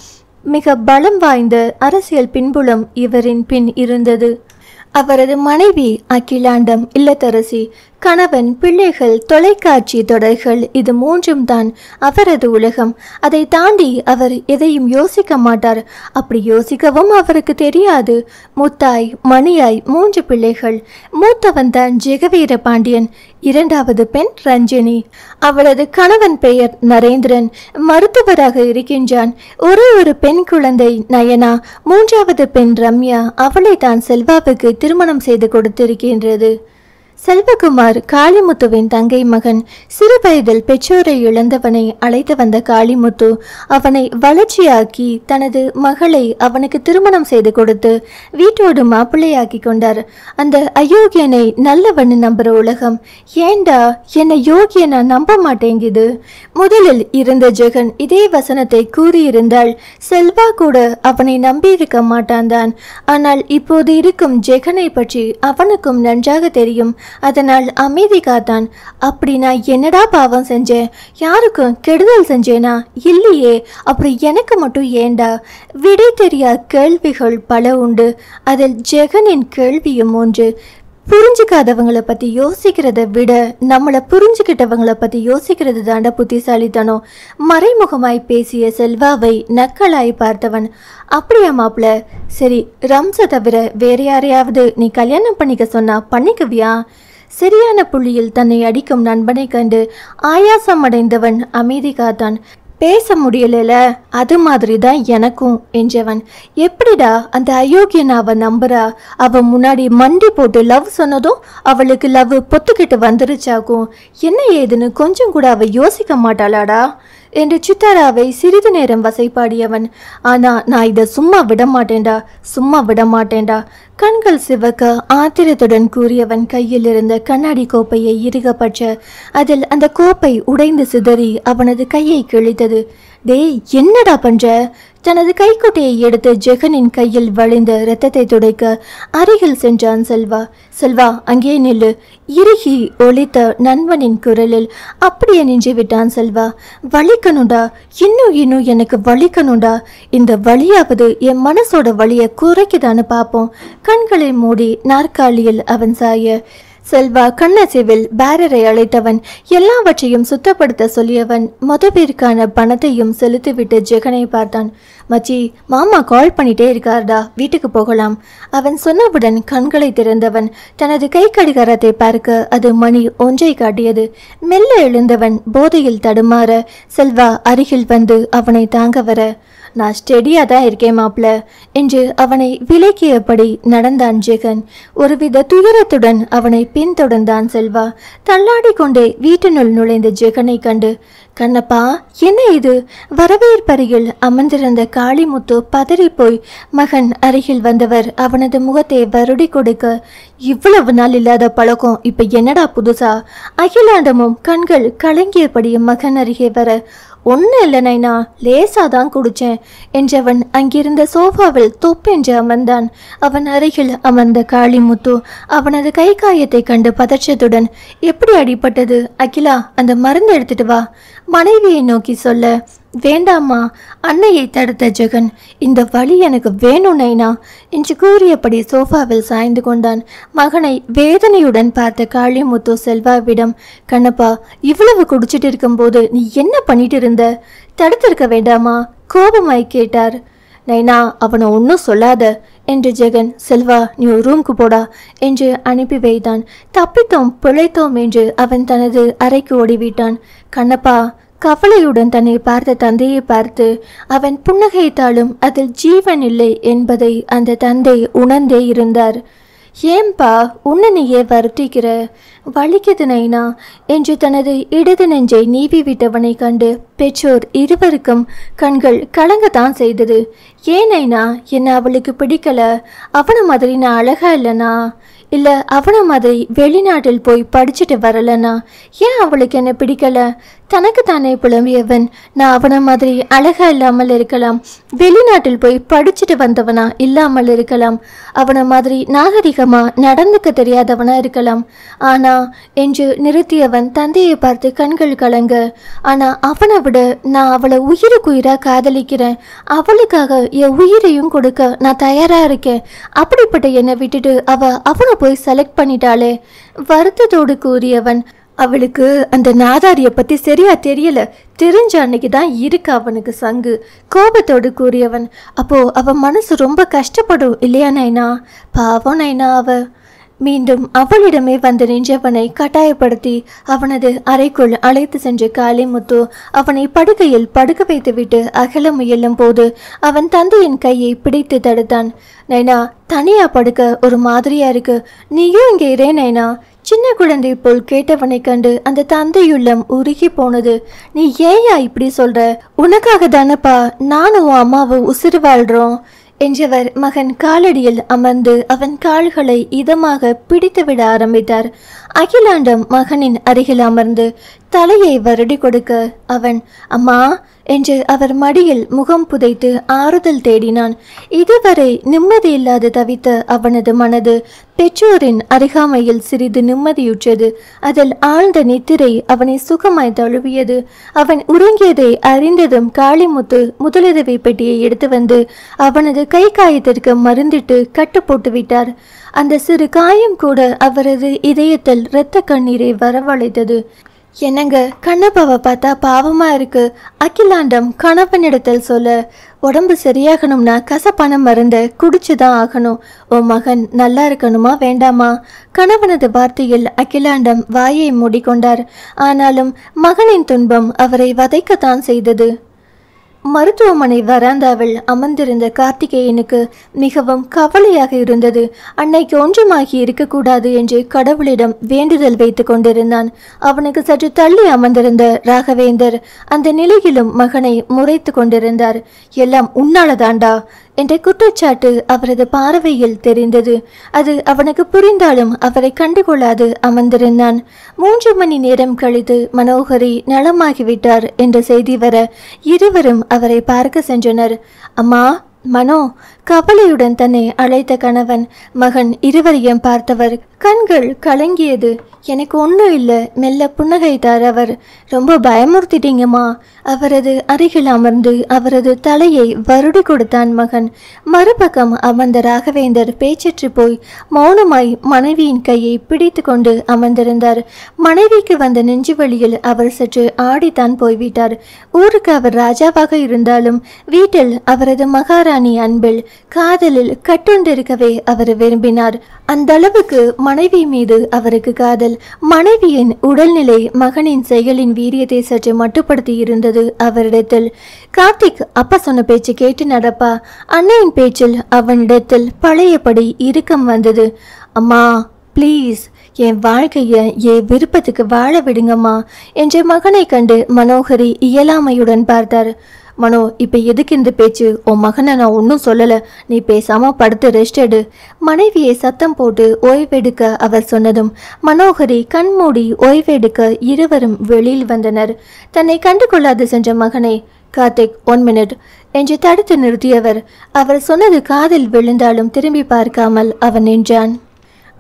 மிக பலம் வாய்ந்த அரசியல் பின்புலம் இவரின் பின் இருந்தது. அவரது மனைவி அகிலாண்டம் இல்லத்தரசி, கணவன், பிள்ளைகள், தொலைக்காட்சி தொடர்கள், இது 3ம் தான் அவரது உலகம். அதை தாண்டி அவர் எதையும் யோசிக்க மாட்டார். அப்படி யோசிக்கவும் அவருக்கு தெரியாது. முத்தாய் மணியாய் 3 பிள்ளைகள். மூத்தவன் தான் ஜெகவீர பாண்டியன். 2வது பெண் ரஞ்சினி. அவளது கணவன் பெயர் நரேந்திரன், மருத்துவராக இருக்கின்றான். ஒரு பெண் குழந்தை நயனா. 3வது பெண் ரம்யா. அவளை தான் செல்வாவுக்கு திருமணம் செய்து கொடுத்திருக்கின்றது. செல்வகுமார் காளிமுத்துவின் தங்கை மகன். சிறு வயதில் பெற்றோரை இழந்தவனை அழைத்து வந்த காளிமுத்து அவனை வளர்ச்சியாக்கி தனது மகளை அவனுக்கு திருமணம் செய்து கொடுத்து வீட்டோடு மாப்பிள்ளையாக்கி கொண்டார். அந்த அயோக்கியனை நல்லவன்னு நம்புற உலகம் ஏண்டா என்னை யோகியனா நம்ப மாட்டேங்குது. முதலில் இருந்த ஜெகன் இதே வசனத்தை கூறியிருந்தால் செல்வா கூட அவனை நம்பியிருக்க மாட்டான் தான். ஆனால் இப்போது இருக்கும் ஜெகனை பற்றி அவனுக்கும் நன்றாக தெரியும். அதனால் அமைதி காத்தான். அப்படி நான் என்னடா பாவம் செஞ்சேன்? யாருக்கும் கெடுதல் செஞ்சேனா? இல்லையே. அப்படி எனக்கு மட்டும் ஏண்டா? விடை தெரியா கேள்விகள் பல உண்டு. அதில் ஜெகனின் கேள்வியும் ஒன்று. புரிஞ்சுக்காதவங்களை பற்றி யோசிக்கிறத விட நம்மளை புரிஞ்சுக்கிட்டவங்களை பற்றி யோசிக்கிறது தாண்ட புத்திசாலித்தனம். மறைமுகமாய் பேசிய செல்வாவை நக்கலாய் பார்த்தவன், அப்படியா மாப்பிள்ள? சரி, ரம்சை தவிர வேற யாரையாவது நீ கல்யாணம் பண்ணிக்க சொன்னா பண்ணிக்குவியா? சரியான புள்ளியில் தன்னை அடிக்கும் நண்பனை கண்டு ஆயாசம் அடைந்தவன் அமைதி காத்தான். பேச முடியல, அது மாதிரி தான் எனக்கும் என்றவன். எப்படிடா அந்த அயோக்கியன் அவ நம்புறா? அவ முன்னாடி மண்டி போட்டு லவ் சொன்னதும் அவளுக்கு லவ் பொத்துக்கிட்டு வந்துருச்சாக்கும். என்ன ஏதுன்னு கொஞ்சம் கூட அவ யோசிக்க மாட்டாளாடா என்று சித்தாராவை சிறிது நேரம் வசைப்பாடியவன். ஆனா நான் இதை சும்மா விட மாட்டேன்டா. கண்கள் சிவக்க ஆத்திரத்துடன் கூறியவன் கையில் இருந்த கண்ணாடி கோப்பையை இறுக பற்ற அதில் அந்த கோப்பை உடைந்து சிதறி அவனது கையை கிழித்தது. டேய், என்னடா பண்ற? தனது கைக்குட்டையை எடுத்து ஜெகனின் கையில் வழிந்த இரத்தத்தை துடைக்க அருகில் சென்றான் செல்வா. செல்வா, அங்கே நில்லு. இறுகி ஒலித்த நண்பனின் குரலில் அப்படியே நின்று விட்டான் செல்வா. வலிக்கணுண்டா, இன்னும் எனக்கு வலிக்கணுண்டா. இந்த வலியாவது என் மனசோட வலியை குறைக்குதான்னு பார்ப்போம். கண்களை மூடி நாற்காலியில் அவன் சாய செல்வா கண்ணசிவில் பேரரை அழைத்தவன். எல்லாவற்றையும் சுத்தப்படுத்த சொல்லியவன் மொதவிற்கான பணத்தையும் செலுத்திவிட்டு ஜெகனை பார்த்தான். மச்சி, மாமா கால் பண்ணிட்டே இருக்கார்டா, வீட்டுக்கு போகலாம். அவன் சொன்னவுடன் கண்களை திறந்தவன் தனது கை கடிகாரத்தை பார்க்க அது மணி 1 காட்டியது. மெல்ல எழுந்தவன் போதையில் தடுமாற செல்வா அருகில் வந்து அவனை தாங்க வர, நான் ஸ்டெடியா தான் இருக்கேன் மாப்ள என்று அவனை விலக்கியபடி நடந்தான் ஜெகன். ஒருவித துயரத்துடன் அவனை பின்தொடர்ந்தான் செல்வா. தள்ளாடி கொண்டே வீட்டினுள் நுழைந்த ஜெகனை கண்டு, கண்ணப்பா, என்ன இது? வரவேற்பறையில் அமர்ந்திருந்த காளிமுத்து பதறி போய் மகன் அருகில் வந்தவர் அவனது முகத்தை வருடி கொடுக்க, இவ்வளவு நாள் இல்லாத பழக்கம் இப்ப என்னடா புதுசா? அகிலாண்டமும் கண்கள் கலங்கியபடி மகன் அருகே வர, ஒன்னும் இல்லை நைனா, லேசாதான் குடிச்சேன் என்றவன் அங்கிருந்த சோஃபாவில் தொப்பென்று அமர்ந்தான். அவன் அருகில் அமர்ந்த காளிமுத்து அவனது கை காயத்தை கண்டு பதற்றத்துடன், எப்படி அடிபட்டது? அகிலா, அந்த மருந்து எடுத்துட்டு வா மனைவியை நோக்கி சொல்ல, வேண்டாமா அன்னையை தடுத்த ஜெகன். இந்த வழி எனக்கு வேணும் நைனா என்று கூறியபடி சோஃபாவில் சாய்ந்து கொண்டான். மகனை வேதனையுடன் பார்த்த காளிமுத்து செல்வாவிடம், கண்ணப்பா, இவ்வளவு குடிச்சிட்டு இருக்கும்போது நீ என்ன பண்ணிட்டு இருந்த? தடுத்திருக்க வேண்டாமா? கோபமாய் கேட்டார். நைனா, அவனை ஒன்றும் சொல்லாத என்று ஜெகன், செல்வா, நீ ரூம்க்கு போடா என்று அனுப்பி வைத்தான். தப்பித்தோம் பிழைத்தோம் என்று அவன் தனது அறைக்கு ஓடிவிட்டான். கண்ணப்பா கவலையுடன் தன்னை பார்த்த தந்தையை பார்த்து அவன் புன்னகைத்தாலும் அதில் ஜீவன் இல்லை என்பதை அந்த தந்தை உணர்ந்தே இருந்தார். ஏன்பா உன்னை நீயே வருத்திக்கிற? வலிக்குது நைனா என்று தனது இடது நெஞ்சை நீவி விட்டவனை கண்டு பெற்றோர் இருவருக்கும் கண்கள் கலங்கத்தான் செய்தது. ஏன் நைனா, என்ன அவளுக்கு பிடிக்கல? அவனை மாதிரி நான் அழகா இல்லைனா? இல்லை அவனை மாதிரி வெளிநாட்டில் போய் படிச்சுட்டு வரலனா? ஏன் அவளுக்கு என்ன பிடிக்கல? தனக்கு தானே புலம்பியவன், நான் அவனை மாதிரி அழகா இல்லாமல் இருக்கலாம், வெளிநாட்டில் போய் படிச்சுட்டு வந்தவனா இல்லாமல் இருக்கலாம், அவனை மாதிரி நாகரிகமா நடந்துக்க தெரியாதவனா இருக்கலாம். ஆனா என்று நிறுத்தியவன் தந்தையை பார்த்து கண்கள் கலங்க, ஆனா அவனை விட நான் அவளை உயிருக்குயிரா காதலிக்கிறேன். அவளுக்காக என் உயிரையும் கொடுக்க நான் தயாரா இருக்கேன். அப்படிப்பட்ட என்னை விட்டுட்டு அவனை போய் செலக்ட் பண்ணிட்டாளே வருத்தத்தோடு கூறியவன். அவளுக்கு அந்த நாதாரிய பத்தி சரியா தெரியல, தெரிஞ்ச அன்னைக்கு தான் இருக்கு அவனுக்கு சங்கு. கோபத்தோடு கூறியவன். அப்போ அவ மனசு ரொம்ப கஷ்டப்படும் இல்லையா நைனா? பாவம் நைனா. அவ மீண்டும் அவளிடமே வந்து நின்றவனை கட்டாயப்படுத்தி அவனது அறைக்குள் அழைத்து சென்ற காளிமுத்து அவனை படுக்கையில் படுக்க வைத்துவிட்டு அகல முயலும் போது அவன் தந்தையின் கையை பிடித்து தடுத்தான். நைனா, தனியா படுக்க ஒரு மாதிரியா இருக்கு, நீயும் இங்கே இரே நைனா. சின்ன குழந்தை போல் கேட்டவனை கண்டு அந்த தந்தையுள்ளம் உருகி போனது. நீ ஏயா இப்படி சொல்ற? உனக்காக தானப்பா நானும் அம்மாவும் உசுறு வாழ்றோம் என்றவர் மகன் காலடியில் அமர்ந்து அவன் கால்களை இதமாக பிடித்துவிட ஆரம்பித்தார். அகிலாண்டம் மகனின் அருகில் அமர்ந்து தலையை வருடி கொடுக்க அவன் அம்மா என்று அவர் மடியில் முகம் புதைத்து ஆறுதல் தேடினான். இதுவரை நிம்மதியில்லாது தவித்த அவனது மனது பெற்றோரின் அருகாமையில் சிறிது நிம்மதியுற்றது. அதில் ஆழ்ந்த நித்திரை அவனை சுகமாய் தழுவியது. அவன் உறங்கியதை அறிந்ததும் காளிமுத்து முதலுதவி பெட்டியை எடுத்து வந்து அவனது கை காயத்திற்கு மருந்திட்டு கட்டு போட்டு விட்டார். அந்த சிறு காயம் கூட அவரது இதயத்தில் இரத்த கண்ணீரை வரவழைத்தது. என்னங்க, கண்ணப்பாவை பார்த்தா பாவமா இருக்கு. அகிலாண்டம் கணவனிடத்தில் சொல்ல, உடம்பு சரியாகணும்னா கசப்பான மருந்தை குடிச்சுதான் ஆகணும். உன் மகன் நல்லா இருக்கணுமா வேண்டாமா? கணவனது வார்த்தையில் அகிலாண்டம் வாயை மூடிக்கொண்டார். ஆனாலும் மகனின் துன்பம் அவரை வதைக்கத்தான் செய்தது. மருத்துவமனை வராந்தாவில் அமர்ந்திருந்த கார்த்திகேயனுக்கு மிகவும் கவலையாக இருந்தது. அன்னைக்கு ஒன்றுமாகி இருக்கக்கூடாது என்று கடவுளிடம் வேண்டுதல் வைத்து கொண்டிருந்தான். அவனுக்கு சற்று தள்ளி அமர்ந்திருந்த ராகவேந்தர் அந்த நிலையிலும் மகனை முறைத்து கொண்டிருந்தார். எல்லாம் உன்னாலதாண்டா என்ற குற்றச்சாட்டு அவரது பார்வையில் தெரிந்தது. அது அவனுக்கு புரிந்தாலும் அவரை கண்டுகொள்ளாது அமர்ந்திருந்தான். 3 மணி நேரம் கழித்து மனோகரி நலமாகிவிட்டார் என்ற செய்தி வர இருவரும் அவரை பார்க்க சென்றனர். அம்மா, மனோ, கவலையுடன் தன்னை அழைத்த கணவன் மகன் இருவரையும் பார்த்தவர் கண்கள் கலங்கியது. எனக்கு ஒன்றும் இல்லை, மெல்ல புன்னகைத்தார் அவர். ரொம்ப பயமுறுத்திட்டீங்கம்மா. அவரது அருகில் அமர்ந்து அவரது தலையை வருடி கொடுத்தான் மகன். மறுபக்கம் அமர்ந்த ராகவேந்தர் பேச்சற்று போய் மௌனமாய் மனைவியின் கையை பிடித்து கொண்டு அமர்ந்திருந்தார். மனைவிக்கு வந்த நெஞ்சு வழியில் அவர் சற்று ஆடித்தான் போய்விட்டார். ஊருக்கு அவர் ராஜாவாக இருந்தாலும் வீட்டில் அவரது மகாராணி அன்பில் காதலில் கட்டுண்டிருக்கவே அவர் விரும்பினார். அந்த அளவுக்கு மனைவி மீது அவருக்கு காதல். மனைவியின் உடல்நிலை மகனின் செயலின் வீரியத்தை சற்று மட்டுப்படுத்தி இருந்தது அவரிடத்தில். கார்த்திக் அப்பா சொன்ன பேச்சு கேட்டு நடப்பா. அன்னையின் பேச்சில் அவனிடத்தில் பழையபடி இறுக்கம் வந்தது. அம்மா, ப்ளீஸ் என் வாழ்க்கைய என் விருப்பத்துக்கு வாழ விடுங்கம்மா என்ற மகனை கண்டு மனோகரி இயலாமையுடன் பார்த்தார். மனோ, இப்போ எதுக்கு இந்த பேச்சு? உன் மகனை நான் ஒன்றும் சொல்லலை, நீ பேசாம படுத்து ரெஸ்ட் எடு. மனைவியை சத்தம் போட்டு ஓய்வெடுக்க அவர் சொன்னதும் மனோகரி கண்மூடி ஓய்வெடுக்க இருவரும் வெளியில் வந்தனர். தன்னை கண்டுகொள்ளாது சென்ற மகனை கார்த்திக் 1 மினிட் என்று தடுத்து நிறுத்தியவர். அவர் சொன்னது காதில் விழுந்தாலும் திரும்பி பார்க்காமல் அவன் நின்றான்.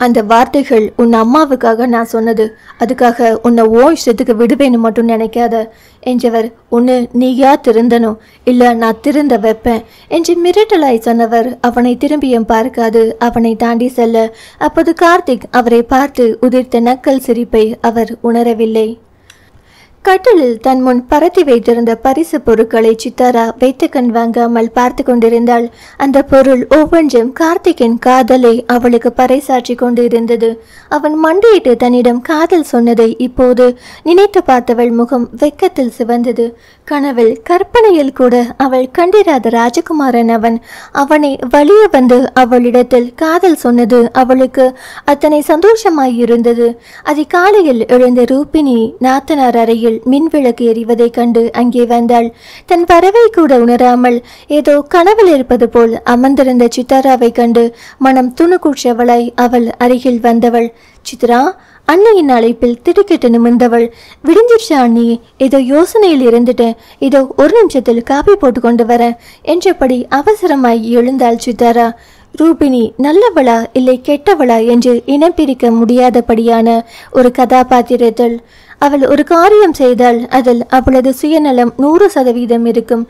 அந்த வார்த்தைகள் உன் அம்மாவுக்காக நான் சொன்னது, அதுக்காக உன்னை இஷ்டத்துக்கு விடுவேன்னு மட்டும் நினைக்காத என்றவர். ஒன்று நீயா திருந்தனும், இல்லை நான் திருந்த வைப்பேன் என்று மிரட்டலாய் சொன்னவர் அவனை திரும்பியும் பார்க்காது அவனை தாண்டி செல்ல, அப்போது கார்த்திக் அவரை பார்த்து உதிர்த்த நக்கல் சிரிப்பை அவர் உணரவில்லை. கட்டிலில் தன் முன் பரத்தி வைத்திருந்த பரிசு பொருட்களை சித்தாரா வைத்த கண் வாங்காமல் பார்த்து கொண்டிருந்தாள். அந்த பொருள் ஒவ்வொன்றும் கார்த்திக்கின் காதலை அவளுக்கு பறைசாற்றி கொண்டு இருந்தது. அவன் மண்டியிட்டு தன்னிடம் காதல் சொன்னதை இப்போது நினைத்து பார்த்தவள் முகம் வெக்கத்தில் சிவந்தது. கனவில் கற்பனையில் கூட அவள் கண்டிராத ராஜகுமாரன் அவன். அவனை வலிய வந்து அவளிடத்தில் காதல் சொன்னது அவளுக்கு அத்தனை சந்தோஷமாயிருந்தது. அதிகாலையில் எழுந்த ரூபினி நாத்தனார் அறையில் மின்விளக்கு எரிவதை கண்டு அங்கே வந்தாள். தன் வரவை கூட உணராமல் ஏதோ கனவில் இருப்பது போல் அமர்ந்திருந்த சித்தாராவை கண்டு மனம் துணுக்குற்றவளாய் அவள் அருகில் வந்தவள். சித்ரா, அன்னையின் அழைப்பில் திடுக்கிட்டு நிமிர்ந்தவள். விடிஞ்சிருச்சா அண்ணி? ஏதோ யோசனையில் இருந்துட்டேன், இதோ 1 நிமிஷத்தில் காபி போட்டு கொண்டு வரேன் என்றபடி அவசரமாய் எழுந்தாள் சித்தாரா. ரூபினி நல்லவளா இல்லை கெட்டவளா என்று இனம் பிரிக்க முடியாதபடியான ஒரு கதாபாத்திரத்தில் அவள் ஒரு காரியம் செய்தால் அதில் அவளது சுயநலம் 100% இருக்கும்.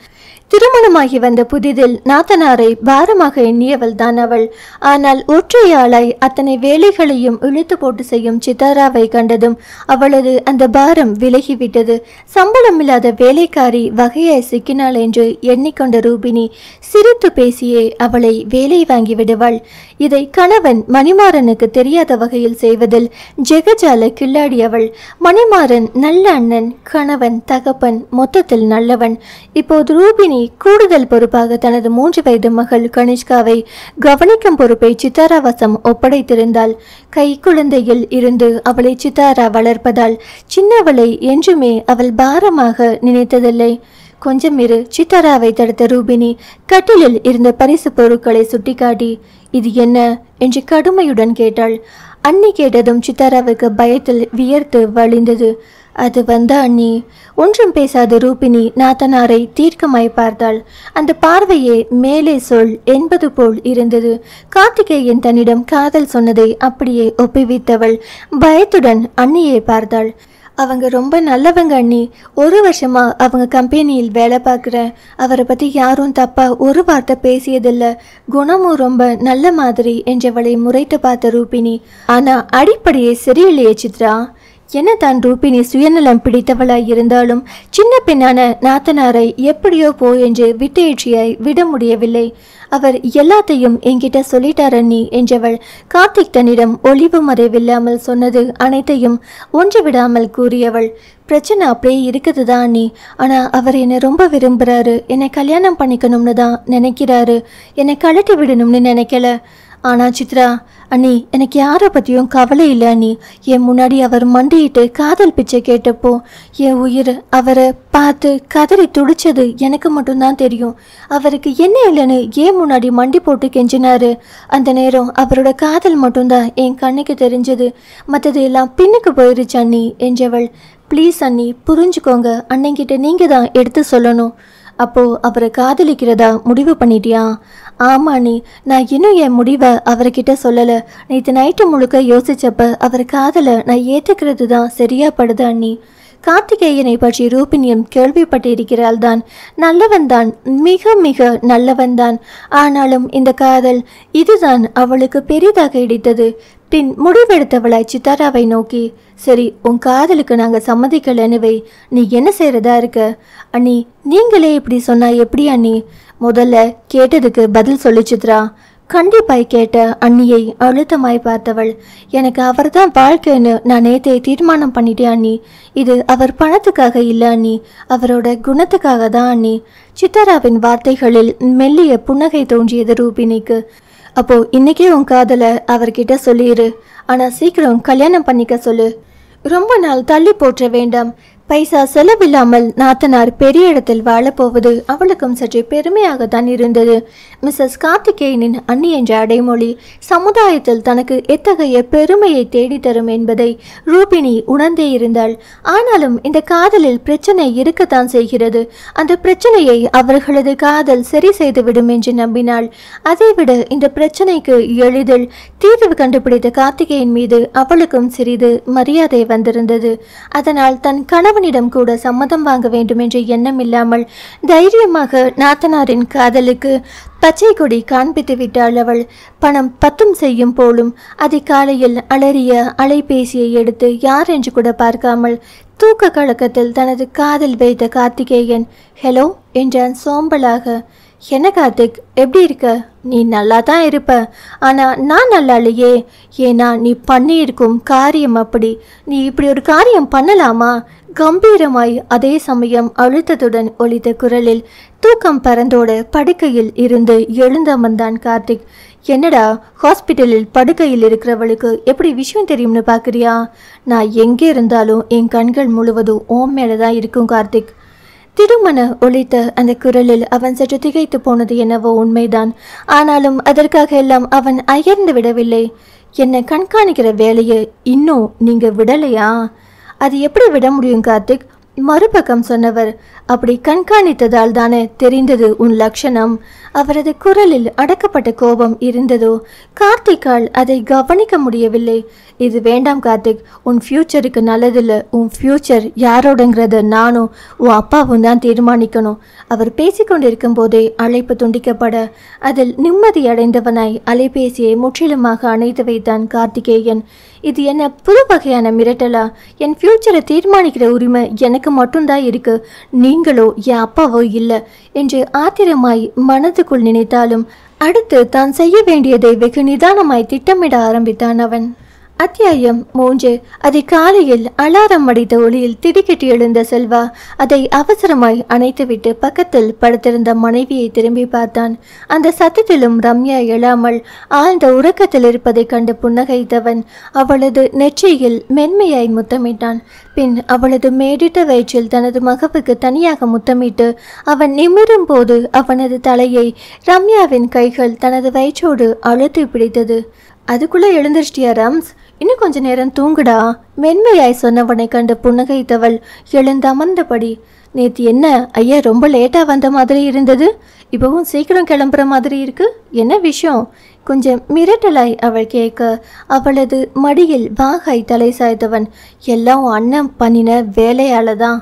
திருமணமாகி வந்த புதிதில் நாத்தனாரை பாரமாக எண்ணியவள் தான் அவள். ஆனால் ஒற்றையாளாய் அத்தனை வேலைகளையும் இழுத்து போட்டு செய்யும் சித்தாராவை கண்டதும் அவளது அந்த பாரம் விலகிவிட்டது. சம்பளமில்லாத வேலைக்காரி வகையாய் சிக்கினாள் என்று எண்ணிக்கொண்ட ரூபினி சிரித்து பேசியே அவளை வேலை வாங்கி விடுவாள். இதை கணவன் மணிமாறனுக்கு தெரியாத வகையில் செய்வதில் ஜெகஜால கில்லாடியவள். மணிமாறன் நல்ல அண்ணன், கணவன், தகப்பன், மொத்தத்தில் நல்லவன். இப்போது ரூபினி ரூபினி கூடுதல் பொறுப்பாக தனது 3 வயது மகள் கனிஷ்காவை கவனிக்கும் பொறுப்பை சித்தாரா வசம் ஒப்படைத்திருந்தாள். கை குழந்தையில் இருந்து அவளை சித்தாரா வளர்ப்பதால் சின்னவளை என்றுமே அவள் பாரமாக நினைத்ததில்லை. கொஞ்சம் இரு, சித்தாராவை தடுத்த ரூபினி கட்டிலில் இருந்த பரிசு பொருட்களை சுட்டிக்காட்டி, இது என்ன என்று கடுமையுடன் கேட்டாள். அண்ணி கேட்டதும் சித்தாராவுக்கு பயத்தில் வியர்த்து வழிந்தது. அது அண்ணி. ஒன்றும் பேசாத ரூபினி நாத்தனாரை தீர்க்கமாய் பார்த்தாள். அந்த பார்வையே மேலே சொல் என்பது போல் இருந்தது. கார்த்திகேயன் தன்னிடம் காதல் சொன்னதை அப்படியே ஒப்புவித்தவள் பயத்துடன் அண்ணியை பார்த்தாள். அவங்க ரொம்ப நல்லவங்க அண்ணி. 1 வருஷமா அவங்க கம்பெனியில் வேலை பார்க்குறேன். அவரை பற்றி யாரும் தப்பா ஒரு வார்த்தை பேசியதில்லை. குணமும் ரொம்ப நல்ல மாதிரி என்றவளை முறைத்து பார்த்த ரூபினி, ஆனா அடிப்படையே சரியில்லையே சித்ரா. என்ன தான் ரூபினி சுயநலம் பிடித்தவளாய் இருந்தாலும் சின்ன பெண்ணான நாத்தனாரை எப்படியோ போ என்று விட்டேற்றியாய் விட முடியவில்லை. அவர் எல்லாத்தையும் என்கிட்ட சொல்லிட்டார் அண்ணி என்றவள் கார்த்திக் தன்னிடம் ஒளிவு மறைவில்லாமல் சொன்னது அனைத்தையும் ஒன்று விடாமல் கூறியவள். பிரச்சனை அப்படியே இருக்குதுதான் அண்ணி. ஆனால் அவர் என்னை ரொம்ப விரும்புகிறாரு. என்னை கல்யாணம் பண்ணிக்கணும்னு தான் நினைக்கிறாரு. என்னை கழட்டி விடணும்னு நினைக்கல. ஆனால் சித்ரா அண்ணி, எனக்கு யாரை பற்றியும் கவலை இல்லை அண்ணி. என் முன்னாடி அவர் மண்டியிட்டு காதல் பிச்சை கேட்டப்போ என் உயிர் அவரை பார்த்து கதறி துடிச்சது எனக்கு மட்டும்தான் தெரியும். அவருக்கு என்ன இல்லைன்னு ஏன் முன்னாடி மண்டி போட்டு கெஞ்சினாரு. அந்த நேரம் அவரோட காதல் மட்டும்தான் என் கண்ணுக்கு தெரிஞ்சது. மற்றது எல்லாம் பின்னுக்கு போயிருச்சு அண்ணி என்றவள். ப்ளீஸ் அண்ணி, புரிஞ்சுக்கோங்க. அன்னைங்கிட்ட நீங்கள் தான் எடுத்து சொல்லணும். அப்போ அவரை காதலிக்கிறதா முடிவு பண்ணிட்டியா? ஆமா அண்ணி, நான் இன்னும் என் முடிவை அவர்கிட்ட சொல்லலை. நேற்று நைட்டு முழுக்க யோசிச்சப்ப அவர் காதலை நான் ஏற்றுக்கிறது தான் சரியா படுது அண்ணி. கார்த்திகேயனை பற்றி ரூபினியும் கேள்விப்பட்டிருக்கிறாள் தான். நல்லவன் தான், மிக மிக நல்லவன் தான். ஆனாலும் இந்த காதல் இதுதான் அவளுக்கு பெரிதாக இடித்தது. பின் முடிவெடுத்தவளாய் சித்தாராவை நோக்கி, சரி உன் காதலுக்கு நாங்கள் சம்மதிக்கலன்னு வை, நீ என்ன செய்யறதா இருக்க? அண்ணி, நீங்களே இப்படி சொன்னா எப்படி அண்ணி? முதல்ல கேட்டதுக்கு பதில் சொல்லு சித்ரா. கண்டிப்பாய் கேட்ட அண்ணியை அழுத்தமாய் பார்த்தவள். எனக்கு அவர் தான் வாழ்க்கைன்னு நான் நேத்தே தீர்மானம் பண்ணிட்டேன் அண்ணி. இது அவர் பணத்துக்காக இல்லை அண்ணி, அவரோட குணத்துக்காக தான் அண்ணி. சித்தாராவின் வார்த்தைகளில் மெல்லிய புன்னகை தோன்றியது ரூபினிக்கு. அப்போ இன்னைக்கே உன் காதலை அவர்கிட்ட சொல்லிடு. ஆனா சீக்கிரம் கல்யாணம் பண்ணிக்க சொல்லு. ரொம்ப நாள் தள்ளி போற்ற வேண்டாம். பைசா செலவில்லாமல் நாத்தனார் பெரிய இடத்தில் வாழப்போவது அவளுக்கும் சற்று பெருமையாகத்தான் இருந்தது. மிஸ்ஸஸ் கார்த்திகேயனின் அண்ணி என்ற அடைமொழி சமுதாயத்தில் தனக்கு எத்தகைய பெருமையை தேடித்தரும் என்பதை ரூபினி உணர்ந்தே இருந்தாள். ஆனாலும் இந்த காதலில் பிரச்சனை இருக்கத்தான் செய்கிறது. அந்த பிரச்சனையை அவர்களது காதல் சரி செய்துவிடும் என்று நம்பினாள். அதைவிட இந்த பிரச்சனைக்கு எளிதில் தீர்வு கண்டுபிடித்த கார்த்திகேயன் மீது அவளுக்கும் சிறிது மரியாதை வந்திருந்தது. அதனால் தன் கணவனிடம் கூட சம்மதம் வாங்க வேண்டும் என்ற எண்ணம் இல்லாமல் தைரியமாக நாத்தனாரின் காதலுக்கு பச்சை கொடி காண்பித்து விட்டாள் அவள். பணம் பத்தும் செய்யும் போலும் அதிகாலையில் அலறிய அலைபேசியை எடுத்து யார் என்று கூட பார்க்காமல் தூக்க கலக்கத்தில் தனது காதில் வைத்த கார்த்திகேயன் ஹலோ என்றான் சோம்பலாக. என்ன கார்த்திக், எப்படி இருக்க? நீ நல்லா தான் இருப்ப, ஆனால் நான் நல்லா இல்லையே. ஏன்னா நீ பண்ணியிருக்கும் காரியம் அப்படி. நீ இப்படி ஒரு காரியம் பண்ணலாமா? கம்பீரமாய் அதே சமயம் அழுத்தத்துடன் ஒலித்த குரலில் தூக்கம் பறந்தோட படுக்கையில் இருந்து எழுந்தமர்ந்தான் கார்த்திக். என்னடா, ஹாஸ்பிட்டலில் படுக்கையில் இருக்கிறவளுக்கு எப்படி விஷயம் தெரியும்னு பார்க்குறியா? நான் எங்கே இருந்தாலும் என் கண்கள் முழுவதும் ஓம் மேலே தான் இருக்கும் கார்த்திக். திருமண ஒலித்த அந்த குரலில் அவன் சற்று திகைத்து போனது என்னவோ உண்மைதான். ஆனாலும் அதற்காக எல்லாம் அவன் அயர்ந்து விடவில்லை. என்னை கண்காணிக்கிற வேலையை இன்னும் நீங்க விடலையா? அது எப்படி விட முடியும் கார்த்திக்? மறுபக்கம் சொன்னவர். அப்படி கண்காணித்ததால் தானே தெரிந்தது உன் லட்சணம். அவரது குரலில் அடக்கப்பட்ட கோபம் இருந்ததோ கார்த்திக்கால் அதை கவனிக்க முடியவில்லை. இது வேண்டாம் கார்த்திக், உன் ஃபியூச்சருக்கு நல்லதில்லை. உன் ஃபியூச்சர் யாரோடங்கிறத நானும் உன் அப்பாவும் தான் தீர்மானிக்கணும். அவர் பேசிக்கொண்டிருக்கும் போதே அழைப்பு துண்டிக்கப்பட அதில் நிம்மதி அடைந்தவனாய் அலைபேசியை முற்றிலுமாக அணைத்து வைத்தான் கார்த்திகேயன். இது என்ன புது வகையான மிரட்டலா? என் ஃபியூச்சரை தீர்மானிக்கிற உரிமை எனக்கு மட்டும்தான் இருக்கு, நீங்களோ என் அப்பாவோ இல்லை என்று ஆத்திரமாய் மனதுக்குள் நினைத்தாலும் அடுத்து தான் செய்ய வேண்டியதை வெகு நிதானமாய் திட்டமிட ஆரம்பித்தான் அவன். அத்தியாயம் 3. அதிகாலையில் அலாரம் அடித்த ஒளியில் திடுக்கிட்டு எழுந்த செல்வா அதை அவசரமாய் அணைத்துவிட்டு பக்கத்தில் படுத்திருந்த மனைவியை திரும்பி பார்த்தான். அந்த சத்தத்திலும் ரம்யா எழாமல் ஆழ்ந்த உறக்கத்தில் இருப்பதைக் கண்டு புன்னகைத்தவன் அவளது நெற்றியில் மென்மையாய் முத்தமிட்டான். பின் அவளது மேடிட்ட வயிற்றில் தனது மகவுக்கு தனியாக முத்தமிட்டு அவன் நிமிரும் போது அவனது தலையை ரம்யாவின் கைகள் தனது வயிற்றோடு அழுத்தி பிடித்தது. அதுக்குள்ள எழுந்திருச்சியா ரம்ஸ்? இன்னும் கொஞ்ச நேரம் தூங்குடா, மென்மையாய் சொன்னவனை கண்டு புன்னகைத்தவள் எழுந்தமர்ந்தபடி, நேற்று என்ன ஐயா ரொம்ப லேட்டா வந்த மாதிரி இருந்தது, இப்பவும் சீக்கிரம் கிளம்புற மாதிரி இருக்கு, என்ன விஷயம்? கொஞ்சம் மிரட்டலாய் அவள் கேட்க அவளது மடியில் வாகாய் தலை சாய்த்தவன், எல்லாம் அண்ணன் பண்ணின வேலையால தான்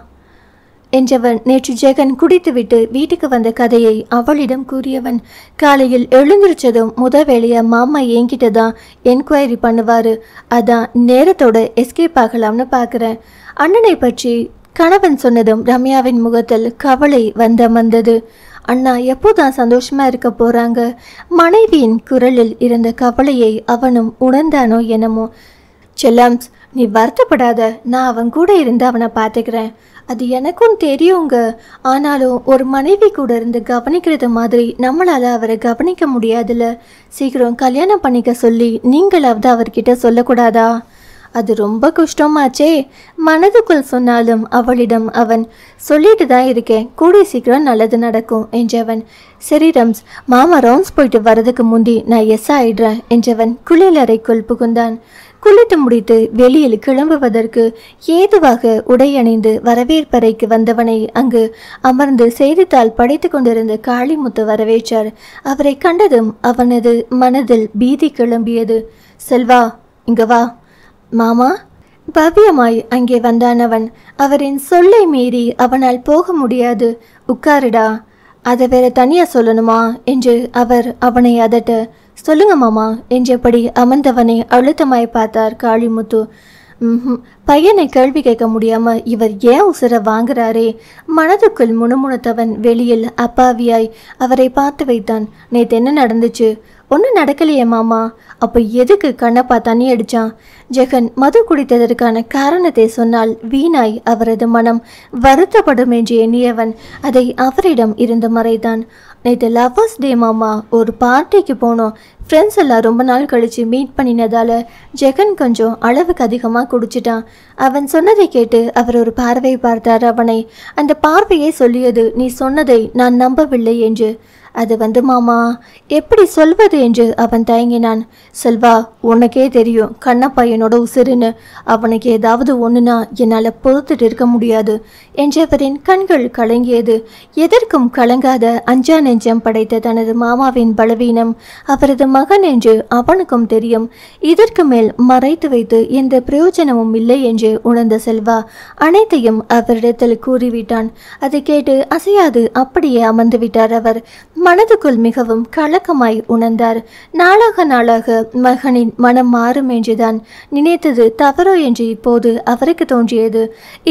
என்றவன் நேற்று ஜெகன் குடித்துவிட்டு வீட்டுக்கு வந்த கதையை அவளிடம் கூறியவன். காலையில் எழுந்திருச்சதும் வேளையா மாமா என்கிட்ட தான் என்கொயரி பண்ணுவாரு, அதான் நேரத்தோட எஸ்கேப் ஆகலாம்னு பார்க்குறேன். அண்ணனை பற்றி கணவன் சொன்னதும் ரம்யாவின் முகத்தில் கவலை வந்தது. அண்ணா எப்போதான் சந்தோஷமா இருக்க போறாங்க? மனைவியின் குரலில் இருந்த கவலையை அவனும் உணர்ந்தானோ என்னமோ. செல்லம்ஸ், நீ வருத்தப்படாத, நான் அவன் கூட இருந்து அவனை பார்த்துக்கிறேன். அது எனக்கும் தெரியுங்க, ஆனாலும் ஒரு மனைவி கூட இருந்து கவனிக்கிறது மாதிரி நம்மளால அவரை கவனிக்க முடியாதுல்ல. சீக்கிரம் கல்யாணம் பண்ணிக்க சொல்லி நீங்களாவது அவர்கிட்ட சொல்லக்கூடாதா? அது ரொம்ப கஷ்டமாச்சே. மனதுக்குள் சொன்னாலும் அவளிடம் அவன் சொல்லிட்டு தான் இருக்கேன், கூடிய சீக்கிரம் நல்லது நடக்கும் என்றவன். சரி ரம்ஸ், மாமா ரவுண்ட்ஸ் போயிட்டு வரதுக்கு முந்தி நான் எஸ் ஆயிடுறேன் என்றவன் குளியலறைக்குள் புகுந்தான். குளித்து முடித்து வெளியில் கிளம்புவதற்கு ஏதுவாக உடையணிந்து வரவேற்பறைக்கு வந்தவனை அங்கு அமர்ந்து செய்தித்தாள் படித்து கொண்டிருந்த காளிமுத்து வரவேற்றார். அவரை கண்டதும் அவனது மனதில் பீதி கிளம்பியது. செல்வா, இங்க வா. மாமா? பவ்யமாய் அங்கே வந்தானவன். அவரின் சொல்லை மீறி அவனால் போக முடியாது. உட்காருடா. அதை வேற தனியா சொல்லணுமா என்று அவர் அவனை அதட்ட, சொல்லுங்க மாமா என்றபடி அமர்ந்தவனை அழுத்தமாய் பார்த்தார் காளிமுத்து. பையனை கேள்வி கேட்க முடியாம இவர் ஏன் உசுர வாங்குறாரே? மனதுக்குள் முணுமுணுத்தவன் வெளியில் அப்பாவியாய் அவரை பார்த்து வைத்தான். நேத்து என்ன நடந்துச்சு? ஒன்றும் நடக்கலையே மாமா. அப்போ எதுக்கு கண்ணப்பா தண்ணி அடிச்சான்? ஜெகன் மது குடித்ததற்கான காரணத்தை சொன்னால் வீணாய் அவரது மனம் வருத்தப்படும் என்று எண்ணியவன் அதை அவரிடம் இருந்து மறைத்தான். நேற்று லவ்வர்ஸ் டே மாமா, ஒரு பார்ட்டிக்கு போனோம். ஃப்ரெண்ட்ஸ் எல்லாம் ரொம்ப நாள் கழித்து மீட் பண்ணினதால ஜெகன் கொஞ்சம் அளவுக்கு அதிகமாக குடிச்சிட்டான். அவன் சொன்னதை கேட்டு அவர் ஒரு பார்வை பார்த்தார் அவனை. அந்த பார்வையை சொல்லியது, நீ சொன்னதை நான் நம்பவில்லை என்று. அது மாமா, எப்படி சொல்வது என்று அவன் தயங்கினான். செல்வா, உனக்கே தெரியும் கண்ணப்பா என்னோட உசுருன்னு. அவனுக்கு ஏதாவது ஒன்றுனா என்னால் பொறுத்துட்டு இருக்க முடியாது என்றவரின் கண்கள் கலங்கியது. எதற்கும் கலங்காத அஞ்சா நெஞ்சம் படைத்த தனது மாமாவின் பலவீனம் அவரது மகன் என்று அவனுக்கும் தெரியும். இதற்கு மேல் மறைத்து வைத்து எந்த பிரயோஜனமும் இல்லை என்று உணர்ந்த செல்வா அனைத்தையும் அவரிடத்தில் கூறிவிட்டான். அதை கேட்டு அசையாது அப்படியே அமர்ந்து விட்டார் அவர். மனதுக்குள் மிகவும் கலக்கமாய் உணர்ந்தார். நாளாக நாளாக மகனின் மனம் மாறும் என்றுதான் நினைத்தது தவறோ என்று இப்போது அவருக்கு தோன்றியது.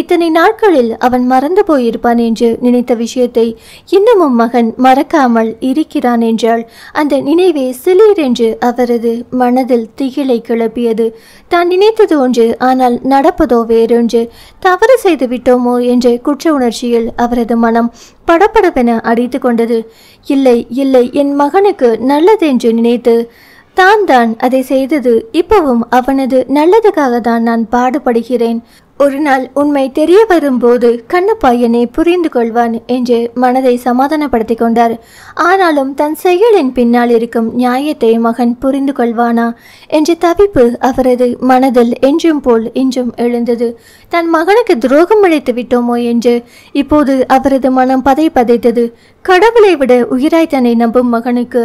இத்தனை நாட்களில் அவன் மறந்து போயிருப்பான் என்று நினைத்த விஷயத்தை இன்னமும் மகன் மறக்காமல் இருக்கிறான் என்றால் அந்த நினைவே சிலீர் என்று அவரது மனதில் திகிலை கிளப்பியது. தான் நினைத்தது ஒன்று, ஆனால் நடப்பதோ வேறொன்று. தவறு செய்து விட்டோமோ என்ற குற்ற உணர்ச்சியில் அவரது மனம் படபடவென அடித்து கொண்டது. இல்லை இல்லை, என் மகனுக்கு நல்லதென்று நினைத்து தான் அதை செய்தது. இப்பவும் அவனது நல்லதுக்காக தான் நான் பாடுபடுகிறேன். ஒரு நாள் உண்மை தெரிய வரும்போது கண்ணப்பா என்னை புரிந்து கொள்வான் என்று மனதை சமாதானப்படுத்தி கொண்டார். ஆனாலும் தன் செயலின் பின்னால் இருக்கும் நியாயத்தை மகன் புரிந்து கொள்வானா என்ற தவிப்பு அவரது மனதில் என்றும் போல் இன்றும் எழுந்தது. தன் மகனுக்கு துரோகம் அளித்து விட்டோமோ என்று இப்போது அவரது மனம் பதைத்தது. கடவுளை விட உயிராய் தன்னை நம்பும் மகனுக்கு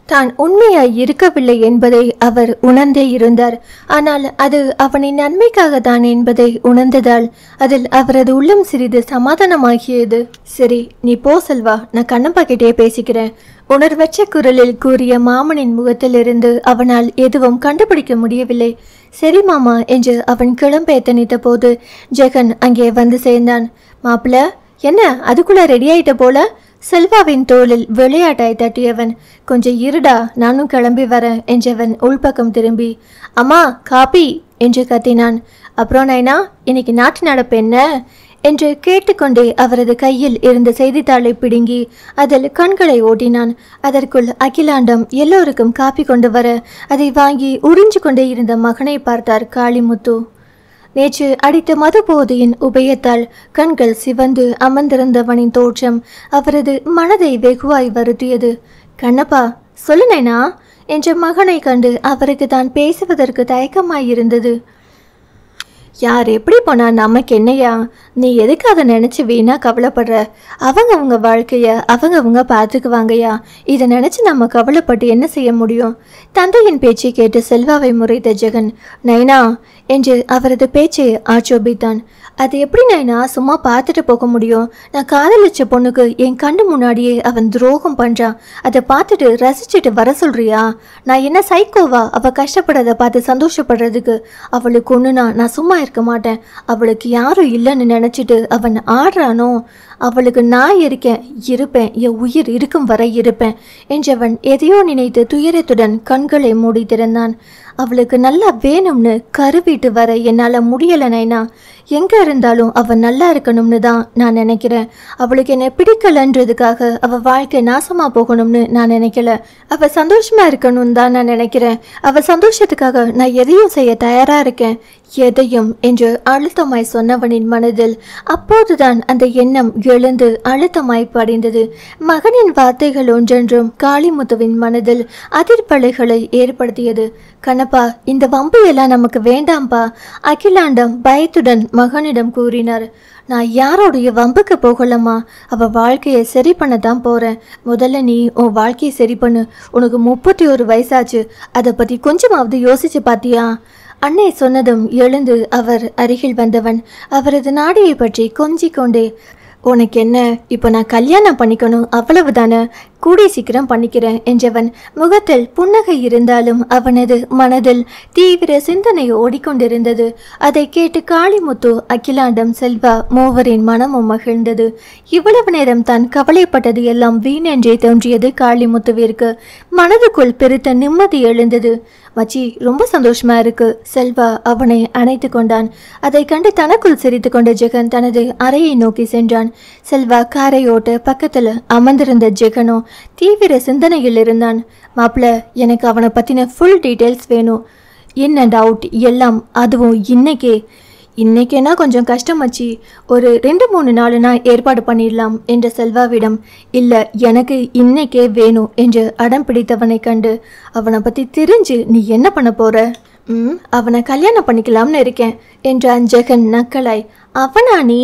தான் உண்மையாய் இருக்கவில்லை என்பதை அவர் உணர்ந்தே இருந்தார். ஆனால் அது அவனின் நன்மைக்காக தான் என்பதை உணர்ந்ததால் அதில் அவரது உள்ளம் சிறிது சமாதானமாகியது. சரி, நீ போ செல்வா, நான் கண்ணப்பா கிட்டே பேசிக்கிறேன். உணர்வற்ற குரலில் கூறிய மாமனின் முகத்திலிருந்து அவனால் எதுவும் கண்டுபிடிக்க முடியவில்லை. சரி மாமா என்று அவன் கிளம்ப எத்தனித்த போது ஜெகன் அங்கே வந்து சேர்ந்தான். மாப்பிள்ள, என்ன அதுக்குள்ள ரெடி ஆயிட்ட போல? செல்வாவின் தோளில் விளையாட்டாய் தட்டியவன், கொஞ்சம் இருடா, நானும் கிளம்பி வரேன் என்றவன் உள்பக்கம் திரும்பி, அம்மா காபி என்று கத்தினான். அப்புறம் நைனா, இன்னைக்கு நாட்டு நடப்பு என்ன என்று கேட்டுக்கொண்டே அவரது கையில் இருந்த செய்தித்தாளை பிடுங்கி அதில் கண்களை ஓட்டினான். அதற்குள் அகிலாண்டம் எல்லோருக்கும் காப்பி கொண்டு வர அதை வாங்கி உறிஞ்சு கொண்டே இருந்த மகனை பார்த்தார் காளிமுத்து. நேற்று அடித்த மது போதையின் உபயத்தால் கண்கள் சிவந்து அமர்ந்திருந்தவனின் தோற்றம் அவரது மனதை வெகுவாய் வருத்தியது. கண்ணப்பா, சொல்லு நைனா என்ற மகனை கண்டு அவருக்கு தான் பேசுவதற்கு தயக்கமாயிருந்தது. யார் எப்படி போனா நமக்கு என்னையா? நீ எதுக்கு அதை நினச்சி வீணா கவலைப்படுற? அவங்க வாழ்க்கையை அவங்க பார்த்துக்குவாங்கய்யா. இதை நினச்சி நம்ம கவலைப்பட்டு என்ன செய்ய முடியும்? தந்தையின் பேச்சை கேட்டு செல்வாவை முறைத்த ஜெகன், நைனா என்று அவரது பேச்சை ஆட்சேபித்தான். அது எப்படி நைனா சும்மா பார்த்துட்டு போக முடியும்? நான் காதலிச்ச பொண்ணுக்கு என் கண்ணு முன்னாடியே அவன் துரோகம் பண்ணுறான். அதை பார்த்துட்டு ரசிச்சுட்டு வர சொல்றியா? நான் என்ன சைக்கோவா? அவள் கஷ்டப்படுறதை பார்த்து சந்தோஷப்படுறதுக்கு? அவளுக்கு ஒன்றுனா நான் சும்மா இருக்க மாட்டேன். அவளுக்கு யாரும் இல்லைன்னு நினச்சிட்டு அவன் ஆடுறானோ? அவளுக்கு நான் இருப்பேன், என் உயிர் இருக்கும் வரை இருப்பேன் என்றவன் எதையோ நினைத்து துயரத்துடன் கண்களை மூடி திறந்தான். அவளுக்கு நல்லா வேணும்னு கருவிட்டு வர என்னால் முடியலை நைனா. எங்கே இருந்தாலும் அவள் நல்லா இருக்கணும்னு தான் நான் நினைக்கிறேன். அவளுக்கு என்னை பிடிக்கலன்றதுக்காக அவள் வாழ்க்கை நாசமாக போகணும்னு நான் நினைக்கல. அவள் சந்தோஷமாக இருக்கணும்னு தான் நான் நினைக்கிறேன். அவள் சந்தோஷத்துக்காக நான் எதையும் செய்ய தயாராக இருக்கேன், எதையும் என்று அழுத்தமாய் சொன்னவனின் மனதில் அப்போதுதான் அந்த எண்ணம் எழுந்து அழுத்தமாய் படிந்தது. மகனின் வார்த்தைகள் ஒன்றென்றும் காளிமுத்துவின் மனதில் அதிர்வலைகளை ஏற்படுத்தியது. கண்ணப்பா, இந்த வம்பு எல்லாம் நமக்கு வேண்டாம்பா, அகிலாண்டம் பயத்துடன் மகனிடம் கூறினார். நான் யாரோடைய வம்புக்கு போகலம்மா, அவள் வாழ்க்கையை சரி பண்ண தான் போகிறேன். முதல்ல நீ உன் வாழ்க்கையை சரி பண்ணு. உனக்கு 31 வயசாச்சு, அதை பற்றி கொஞ்சமாவது யோசிச்சு பார்த்தியா? அன்னை சொன்னதும் எழுந்து அவர் அருகில் வந்தவன் அவரது நாடியை பற்றி கொஞ்சிக் கொண்டே, உனக்கு என்ன, இப்போ நான் கல்யாணம் பண்ணிக்கணும் அவ்வளவுதானே, கூடிய சீக்கிரம் பண்ணிக்கிறேன் என்றவன் முகத்தில் புன்னகை இருந்தாலும் அவனது மனதில் தீவிர சிந்தனை ஓடிக்கொண்டிருந்தது. அதை கேட்டு காளிமுத்து, அகிலாண்டம், செல்வா மூவரின் மனமும் மகிழ்ந்தது. இவ்வளவு நேரம் தான் கவலைப்பட்டது எல்லாம் வீணென்றே தோன்றியது காளிமுத்துவிற்கு. மனதுக்குள் பெருத்த நிம்மதி எழுந்தது. மச்சி, ரொம்ப சந்தோஷமா இருக்கு. செல்வா அவனை அணைத்து கொண்டான். அதை கண்டு தனக்குள் சிரித்து கொண்ட ஜெகன் தனது அறையை நோக்கி சென்றான். செல்வா காரை ஓட்ட பக்கத்தில் அமர்ந்திருந்த ஜெகனோ தீவிர சிந்தனையில் இருந்தான். மாப்பிள்ள, எனக்கு அவனை பற்றின ஃபுல் டீட்டெயில்ஸ் வேணும். இன் அண்ட் அவுட் எல்லாம், அதுவும் இன்னைக்கேனா கொஞ்சம் கஷ்டமாச்சு. ஒரு 2-3 நாளுனா ஏற்பாடு பண்ணிடலாம் என்ற செல்வாவிடம், இல்லை எனக்கு இன்னைக்கே வேணும் என்று அடம் பிடித்தவனை கண்டு, அவனை பற்றி தெரிஞ்சு நீ என்ன பண்ண போற? அவனை கல்யாணம் பண்ணிக்கலாம்னு இருக்கேன் என்றான் ஜெகன் நக்கலாய். அவனா நீ?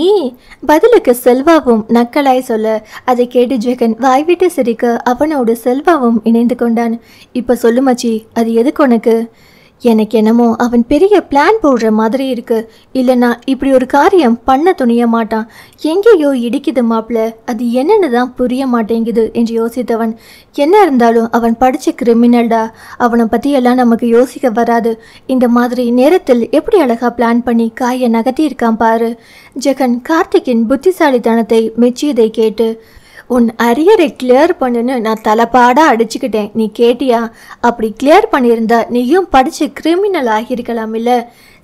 பதிலுக்கு செல்வாவும் நக்கலாய் சொல்ல அதை கேட்டு ஜெகன் வாய்விட்டு சிரிக்க அவனோடு செல்வாவும் இணைந்து கொண்டான். இப்போ சொல்லு மச்சி, அது எதுக்கு உனக்கு? எனக்கு என்னமோ அவன் பெரிய பிளான் போடுற மாதிரி இருக்கு. இல்லைனா இப்படி ஒரு காரியம் பண்ண துணிய மாட்டான். எங்கேயோ இடிக்குது மாப்பிள்ள, அது என்னன்னு தான் புரிய மாட்டேங்குது என்று யோசித்தவன், என்ன இருந்தாலும் அவன் படித்த கிரிமினல்டா, அவனை பற்றியெல்லாம் நமக்கு யோசிக்க வராது. இந்த மாதிரி நேரத்தில் எப்படி அழகா பிளான் பண்ணி காயை நகர்த்தி இருக்கான் பாரு. ஜெகன் கார்த்திக்கின் புத்திசாலித்தனத்தை மெச்சியதை கேட்டு, உன் அரியரை கிளியர் பண்ணுன்னு நான் தலைப்பாடாக அடிச்சுக்கிட்டேன், நீ கேட்டியா? அப்படி கிளியர் பண்ணியிருந்தா நீயும் படித்து கிரிமினல் ஆகியிருக்கலாம் இல்லை?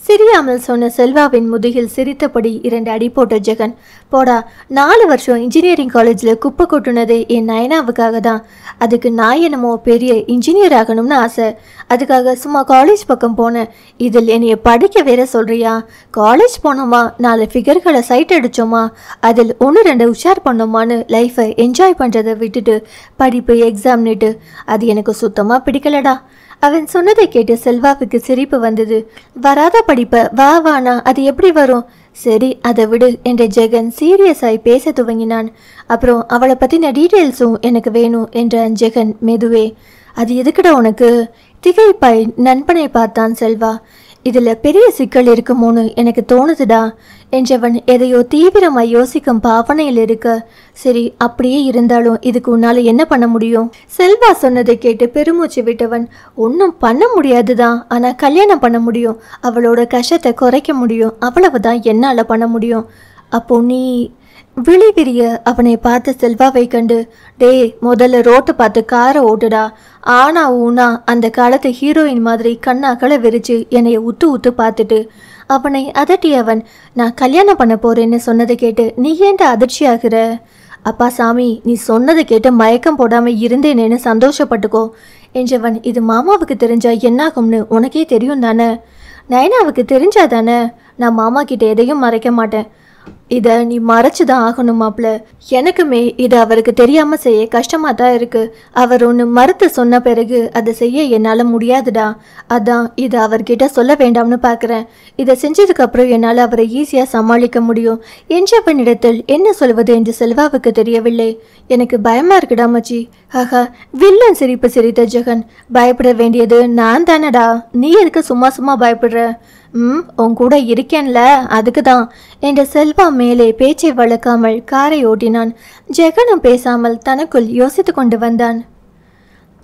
சிரியாமல் சொன்ன செல்வாவின் முதுகில் சிரித்தபடி 2 அடி போட்ட ஜெகன், போடா, 4 வருஷம் இன்ஜினியரிங் காலேஜில் குப்பை கொட்டுனதே என் நயனாவுக்காக தான். அதுக்கு நான் என்னமோ பெரிய இன்ஜினியர் ஆகணும்னு ஆசை. அதுக்காக சும்மா காலேஜ் பக்கம் போனேன். இதில் என்னைய படிக்க வேற சொல்கிறியா? காலேஜ் போனோமா, 4 ஃபிகர்களை சைட் அடித்தோமா, அதில் 1-2 உஷார் பண்ணோமான்னு லைஃப்பை என்ஜாய் பண்ணுறதை விட்டுட்டு படிப்பு எக்ஸாம்னுட்டு அது எனக்கு சுத்தமாக பிடிக்கலடா. அவன் சொன்னதை கேட்டு செல்வாவுக்கு சிரிப்பு வந்தது. வராத படிப்பை வானா அது எப்படி வரும்? சரி, அதை விடு என்ற ஜெகன் சீரியஸாய் பேச துவங்கினான். அப்புறம் அவளை பற்றின டீட்டெயில்ஸும் எனக்கு வேணும் என்றான் ஜெகன் மெதுவே. அது எதுக்குடா உனக்கு? திகைப்பாய் நண்பனை பார்த்தான் செல்வா. இதில் பெரிய சிக்கல் இருக்குமோன்னு எனக்கு தோணுதுடா என்றவன் எதையோ தீவிரமாய் யோசிக்கும் பாவனையில் இருக்க, சரி அப்படியே இருந்தாலும் இதுக்கு உன்னால என்ன பண்ண முடியும்? செல்வா சொன்னதை கேட்டு பெருமூச்சு விட்டவன், ஒன்றும் பண்ண முடியாதுதான், ஆனால் கல்யாணம் பண்ண முடியும், அவளோட கஷ்டத்தை குறைக்க முடியும், அவ்வளவுதான் என்னால் பண்ண முடியும். அப்போ நீ விழி விரிய அவனை பார்த்த செல்வாவை கண்டு, டேய் முதல்ல ரோட்டை பார்த்து காரை ஓட்டுடா. ஆனா ஊனா அந்த காலத்து ஹீரோயின் மாதிரி கண்ணாக்களை விரிச்சு என்னைய உத்து பார்த்துட்டு அவனை அதட்டியவன், நான் கல்யாணம் பண்ண போறேன்னு சொன்னதை கேட்டு நீ ஏன்டா அதிர்ச்சி ஆகுற? அப்பா சாமி, நீ சொன்னதை கேட்டு மயக்கம் போடாம இருந்தேனேன்னு சந்தோஷப்பட்டுக்கோ என்றவன், இது மாமாவுக்கு தெரிஞ்சா என்னாகும்னு உனக்கே தெரியும் தானே? நயனாவுக்கு தெரிஞ்சா தானே? நான் மாமா கிட்ட எதையும் மறைக்க மாட்டேன். இதை நீ மறைச்சுதான் ஆகணும் மாப்பிள்ள. எனக்குமே இது அவருக்கு தெரியாம செய்ய கஷ்டமா தான் இருக்கு. அவர் ஒன்று மறுத்து சொன்ன பிறகு அதை செய்ய என்னால் முடியாதுடா. அதான் இதை அவர்கிட்ட சொல்ல வேண்டாம்னு பார்க்குறேன். இதை செஞ்சதுக்கு அப்புறம் என்னால் அவரை ஈஸியாக சமாளிக்க முடியும் என்றவனிடத்தில் என்ன சொல்வது என்று செல்வாவுக்கு தெரியவில்லை. எனக்கு பயமா இருக்குடா மச்சி. ஆஹா, வில்லன் சிரிப்பு சிரித்த ஜெகன், பயப்பட வேண்டியது நான் தானடா, நீ எதுக்கு சும்மா பயப்படுற? உன் கூட இருக்கேன்ல, அதுக்கு தான் என்ற செல்வா மேலே பேச்சை வளர்க்காமல் காரை ஓட்டினான். ஜெகனும் பேசாமல் தனக்குள் யோசித்து கொண்டு வந்தான்.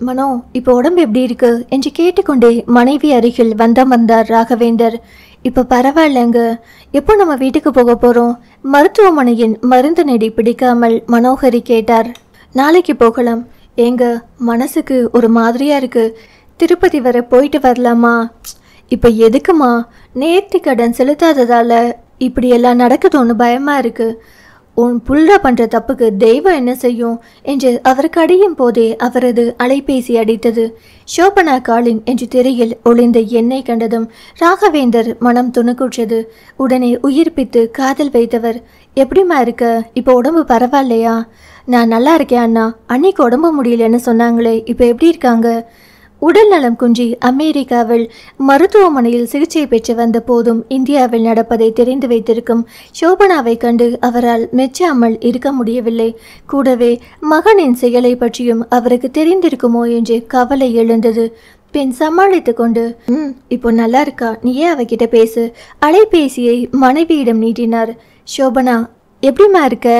மனோ, இப்போ உடம்பு எப்படி இருக்கு என்று கேட்டுக்கொண்டே மனைவி அருகில் வந்தார் ராகவேந்தர். இப்போ பரவாயில்லங்க. எப்போ நம்ம வீட்டுக்கு போக போறோம்? மருத்துவமனையின் மருந்து நெடி பிடிக்காமல் மனோகரி கேட்டார். நாளைக்கு போகலாம். எங்க மனசுக்கு ஒரு மாதிரியா இருக்கு. திருப்பதி வர போயிட்டு வரலாமா? இப்போ எதுக்குமா? நேர்த்தி கடன் செலுத்தாததால இப்படியெல்லாம் நடக்குதோன்னு பயமா இருக்கு. உன் புள்ள பண்ற தப்புக்கு தெய்வம் என்ன செய்யும் என்று அவருக்கு அடியும் போதே அவரது அலைபேசி அடித்தது. ஷோபனா காலிங் என்று திரையில் ஒளிந்த எண்ணெய் கண்டதும் ராகவேந்தர் மனம் துணுக்குற்றது. உடனே உயிர்ப்பித்து காதல் வைத்தவர், எப்படிமா இருக்க? இப்போ உடம்பு பரவாயில்லையா? நான் நல்லா இருக்கேன் அண்ணா. அன்னைக்கு உடம்பு முடியலன்னு சொன்னாங்களே, இப்போ எப்படி இருக்காங்க? உடல் நலம் குன்றி அமெரிக்காவில் மருத்துவமனையில் சிகிச்சை பெற்று வந்த போதும் இந்தியாவில் நடப்பதை தெரிந்து வைத்திருக்கும் ஷோபனாவை கண்டு அவரால் மெச்சாமல் இருக்க முடியவில்லை. கூடவே மகனின் செயலை பற்றியும் அவருக்கு தெரிந்திருக்குமோ என்று கவலை எழுந்தது. பின் சமாளித்து கொண்டு, இப்போ நல்லா இருக்கா, நீயே அவகிட்ட பேசு. அலைபேசியை மனைவியிடம் நீட்டினார். ஷோபனா, எப்படிமா இருக்க?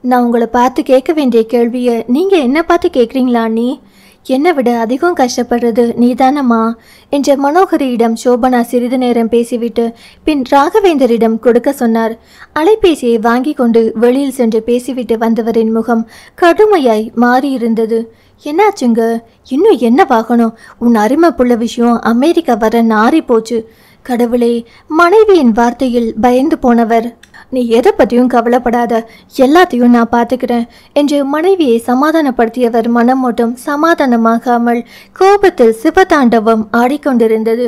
நான் உங்களை பார்த்து கேட்க வேண்டிய கேள்வியை நீங்க என்ன பார்த்து கேட்குறீங்களா? நீ என்னை விட அதிகம் கஷ்டப்படுறது நீதானம்மா என்ற மனோகரியிடம் ஷோபனா சிறிது நேரம் பேசிவிட்டு பின் ராகவேந்தரிடம் கொடுக்க சொன்னார். அலைபேசியை வாங்கி கொண்டு வெளியில் சென்று பேசிவிட்டு வந்தவரின் முகம் கடுமையாய் மாறியிருந்தது. என்னாச்சுங்க? இன்னும் என்ன வாகனம்? உன் அருமை புள்ள விஷயம் அமெரிக்கா வர நாரி போச்சு. கடவுளே! மனைவியின் வார்த்தையில் பயந்து போனவர், நீ எதை பற்றியும் கவலைப்படாத, எல்லாத்தையும் நான் பார்த்துக்கிறேன் என்று மனைவியை சமாதானப்படுத்தியவர் மனம் மட்டும் சமாதானமாகாமல் கோபத்தில் சிவதாண்டவம் ஆடிக்கொண்டிருந்தது.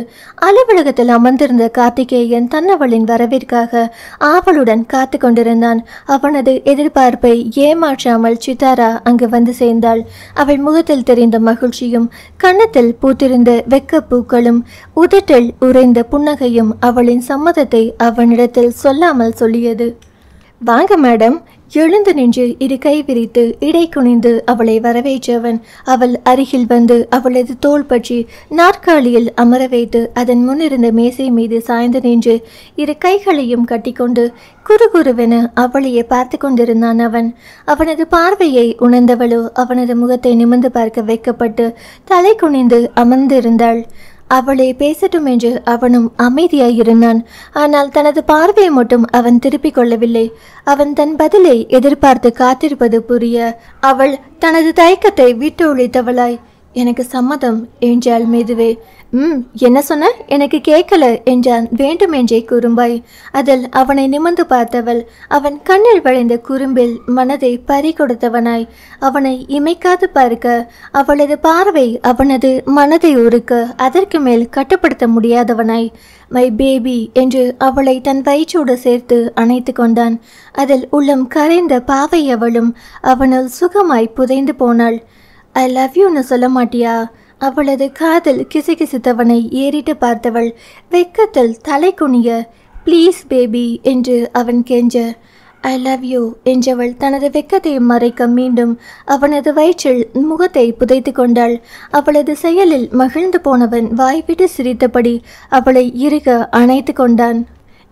அலுவலகத்தில் அமர்ந்திருந்த கார்த்திகேயன் தன்னவளின் வரவிற்காக ஆவலுடன் காத்து கொண்டிருந்தான். அவனது எதிர்பார்ப்பை ஏமாற்றாமல் சித்தாரா அங்கு வந்து சேர்ந்தாள். அவள் முகத்தில் தெரிந்த மகிழ்ச்சியும் கன்னத்தில் பூத்திருந்த வெக்கப்பூக்களும் உதட்டில் உறைந்த புன்னகையும் அவளின் சம்மதத்தை அவனிடத்தில் சொல்லாமல் சொல்லியது. வாங்க மேடம். எழுந்து நின்று இரு கை விரித்து இடை குனிந்து அவளை வரவேற்றவன் அவள் அருகில் வந்து அவளது தோள் பற்றி நாற்காலியில் அமர வைத்து அதன் முன்னிருந்த மேசை மீது சாய்ந்து நின்று இரு கைகளையும் கட்டிக்கொண்டு குறுகுறுவென அவளையே பார்த்து கொண்டிருந்தான் அவன். அவனது பார்வையை உணர்ந்தவளோ அவனது முகத்தை நிமிர்ந்து பார்க்க வைக்கப்பட்டு தலை குனிந்து அமர்ந்திருந்தாள். அவளை பேசட்டும் என்று அவனும் அமைதியாயிருந்தான். ஆனால் தனது பார்வையை மட்டும் அவன் திருப்பிக் கொள்ளவில்லை. அவன் தன் பதிலை எதிர்பார்த்து காத்திருப்பது புரிய அவள் தனது தயக்கத்தை விட்டு ஒழித்தவளாய், எனக்கு சம்மதம் என்றாள் மெதுவே. என்ன சொன்ன? எனக்கு கேட்கல என்றான் வேண்டுமென்றே குறும்பாய். அதில் அவனை நிமிர்ந்து பார்த்தவள் அவன் கண்ணில் வளைந்த குறும்பில் மனதை பறி கொடுத்தவனாய் அவனை இமைக்காது பார்க்க அவளது பார்வை அவனது மனதை உருக்க அதற்கு மேல் கட்டுப்படுத்த முடியாதவனாய் மை பேபி என்று அவளை தன் வயிற்றோடு சேர்த்து அணைத்து கொண்டான். அதில் உள்ளம் கரைந்த பாவை அவளும் அவனுள் சுகமாய் புதைந்து போனாள். ஐ லவ் யூன்னு சொல்ல மாட்டியா? அவளது காதல் கிசுகிசுத்தவனை ஏறிட்டு பார்த்தவள் வெக்கத்தில் தலை குனிய, ப்ளீஸ் பேபி என்று அவன் கெஞ்ச, ஐ லவ் யூ என்றவள் தனது வெக்கத்தை மறைக்க மீண்டும் அவனது வயிற்றில் முகத்தை புதைத்து கொண்டாள். அவளது செயலில் மகிழ்ந்து போனவன் வாய்விட்டு சிரித்தபடி அவளை இறுக அணைத்து கொண்டான்.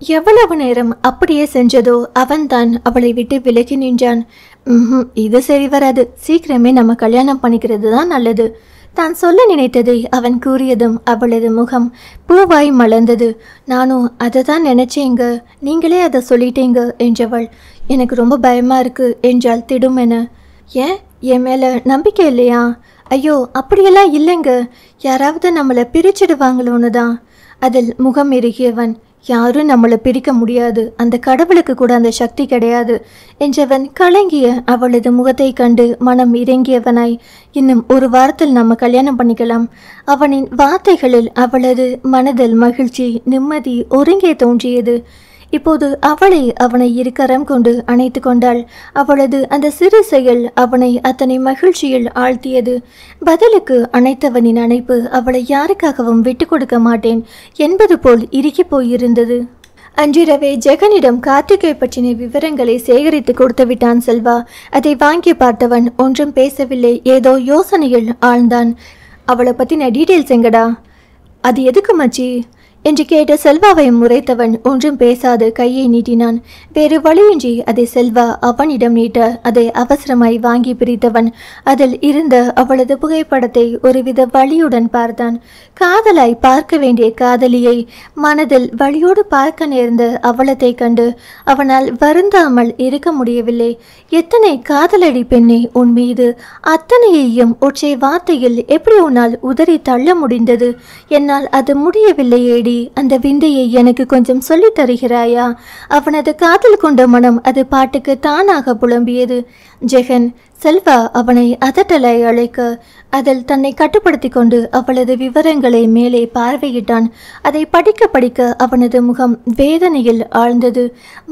எவ்வளவு நேரம் அப்படியே செஞ்சதோ அவன்தான் அவளை விட்டு விலகி நின்றான். இது சரி வராது, சீக்கிரமே நம்ம கல்யாணம் பண்ணிக்கிறது தான் நல்லது. தான் சொல்ல நினைத்ததை அவன் கூறியதும் அவளது முகம் பூவாய் மலர்ந்தது. நானும் அதை தான் நினைச்சேங்க, நீங்களே அதை சொல்லிட்டேங்க என்றவள். எனக்கு ரொம்ப பயமா இருக்கு என்றாள் திடுமென. ஏன், என் மேல நம்பிக்கை இல்லையா? ஐயோ, அப்படியெல்லாம் இல்லைங்க, யாராவது நம்மளை பிரிச்சிடுவாங்களோன்னு தான். அதில் முகம் இறுகியவன். யாரும் நம்மளை பிரிக்க முடியாது, அந்த கடவுளுக்கு கூட அந்த சக்தி கிடையாது என்றவன் கலங்கிய அவளது முகத்தை கண்டு மனம் இறங்கியவனாய், இன்னும் ஒரு வாரத்தில் நம்ம கல்யாணம் பண்ணிக்கலாம். அவனின் வார்த்தைகளில் அவளது மனதில் மகிழ்ச்சி, நிம்மதி ஒருங்கே தோன்றியது. இப்போது அவனை இருக்கரம் கொண்டு அணைத்து கொண்டாள். அவளது அந்த சிறு செயல் அவனை அத்தனை மகிழ்ச்சியில் ஆழ்த்தியது. பதிலுக்கு அணைத்தவனின் அணைப்பு அவளை யாருக்காகவும் விட்டு கொடுக்க மாட்டேன் என்பது போல் இறுகி போயிருந்தது. அன்றிரவே ஜெகனிடம் கார்த்திகை பற்றின விவரங்களை சேகரித்து கொடுத்து விட்டான் செல்வா. அதை வாங்கி பார்த்தவன் ஒன்றும் பேசவில்லை, ஏதோ யோசனையில் ஆழ்ந்தான். அவளை பற்றின டீட்டெயில்ஸ் எங்கடா? அது எதுக்கு மச்சி என்று கேட்ட செல்வாவை முறைத்தவன் ஒன்றும் பேசாது கையை நீட்டினான். வேறு வழியின்றி அதை செல்வா அவனிடம் நீட்ட அதை அவசரமாய் வாங்கி பிரித்தவன் அதில் இருந்த அவளது புகைப்படத்தை ஒருவித வழியுடன் பார்த்தான். காதலாய் பார்க்க வேண்டிய காதலியை மனதில் வழியோடு பார்க்க நேர்ந்த அவலத்தை கண்டு அவனால் வருந்தாமல் இருக்க முடியவில்லை. எத்தனை காதலடி பெண்ணே உன் மீது, அத்தனையையும் ஒற்றை வார்த்தையில் எப்படி உன்னால் உதறி தள்ள முடிந்தது? என்னால் அது முடியவில்லை ஏடி, அந்த விந்தையை எனக்கு கொஞ்சம் சொல்லி தருகிறாயா? அவனது காதல் கொண்ட மனம் அது பாட்டுக்கு தானாக புலம்பியது. ஜெகன் செல்வா அவனை அதட்டலாய் அழைக்க அதில் தன்னை கட்டுப்படுத்தி கொண்டு அவளது விவரங்களை மேலே பார்வையிட்டான். அதை படிக்க படிக்க அவனது முகம் வேதனையில் ஆழ்ந்தது.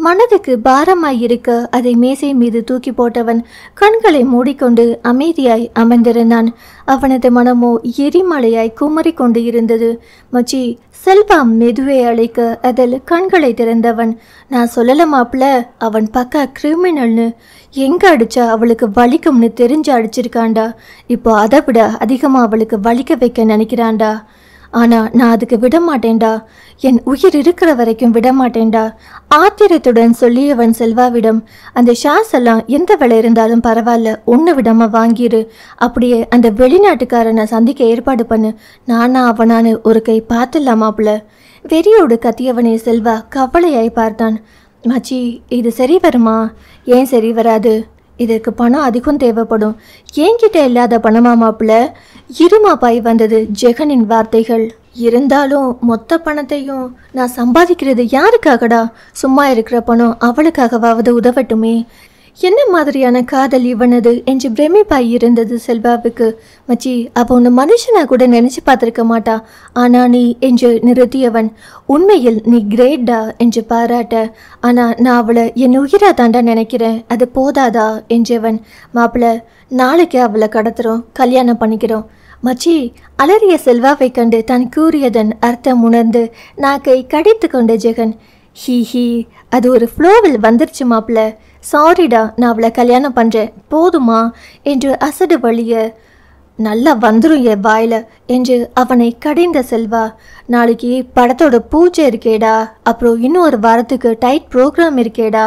மனதுக்கு பாரமாயிருக்க அதை மேசை மீது தூக்கி போட்டவன் கண்களை மூடிக்கொண்டு அமைதியாய் அமர்ந்திருந்தான். அவனது மனமோ எரிமலையாய் குமரி கொண்டு இருந்தது. மச்சி, செல்வா மெதுவே அழைக்க அதில் கண்களை திறந்தவன். நான் சொல்லல மாப்பிள்ள, அவன் பக்கா கிரிமினல்னு. எங்க அடிச்சா அவளுக்கு வலிக்கும்னு தெரிஞ்சு அடிச்சிருக்காண்டா. இப்போ அதை விட அதிகமாக அவளுக்கு வலிக்க வைக்க நினைக்கிறான்டா. ஆனால் நான் அதுக்கு விட மாட்டேன்டா, என் உயிர் இருக்கிற வரைக்கும் விட மாட்டேன்டா ஆத்திரத்துடன் சொல்லியவன் செல்வாவிடம். அந்த ஷாஸ் எல்லாம் எந்த வேலை இருந்தாலும் பரவாயில்ல, ஒன்று விடாம வாங்கிரு. அப்படியே அந்த வெளிநாட்டுக்காரனை சந்திக்க ஏற்பாடு பண்ணு. நானா அவனானு ஒரு கை பார்த்துடலாமாப்புல. வெறியோடு கத்தியவனை செல்வா கவலையாய் பார்த்தான். மச்சி, இது சரி வருமா? ஏன் சரி வராது? இதற்கு பணம் அதிகம் தேவைப்படும். என்கிட்ட இல்லாத பணமா மாப்பிள்ள? இருமாப்பாய் வந்தது ஜெகனின் வார்த்தைகள். இருந்தாலும் மொத்த பணத்தையும் நான் சம்பாதிக்கிறது யாருக்காகடா? சும்மா இருக்கிற பணம் அவளுக்காகவாவது உதவட்டுமே. என்ன மாதிரியான காதல் இவனது என்று பிரமிப்பாய் இருந்தது செல்வாவுக்கு. மச்சி, அப்போ உன்னை மனுஷனா கூட நினைச்சு பார்த்திருக்க மாட்டா. ஆனா நீ என்று நிறுத்தியவன். உண்மையில் நீ கிரேட்டா என்று பாராட்ட. ஆனா நான் அவளை என் உயிரா தாண்டா நினைக்கிறேன், அது போதாதா என்றவன். மாப்பிள்ள, நாளைக்கு அவளை கடத்துறோம், கல்யாணம் பண்ணிக்கிறோம். மச்சி, அலறிய செல்வாவை கண்டு தான் கூறியதன் அர்த்தம் உணர்ந்து நாக்கை கடித்து கொண்ட ஜெகன், ஹீ ஹீ, அது ஒரு ஃப்ளோவில் வந்துருச்சு மாப்பிள்ள. சாரிடா, நான் அவளை கல்யாணம் பண்ணுறேன், போதுமா என்று அசடு வழிய. நல்லா வந்துடும் என் வாயில என்று அவனை கடிந்த செல்வா. நாளைக்கு படத்தோட பூஜை இருக்கேடா, அப்புறம் இன்னும் ஒரு வாரத்துக்கு டைட் ப்ரோக்ராம் இருக்கேடா.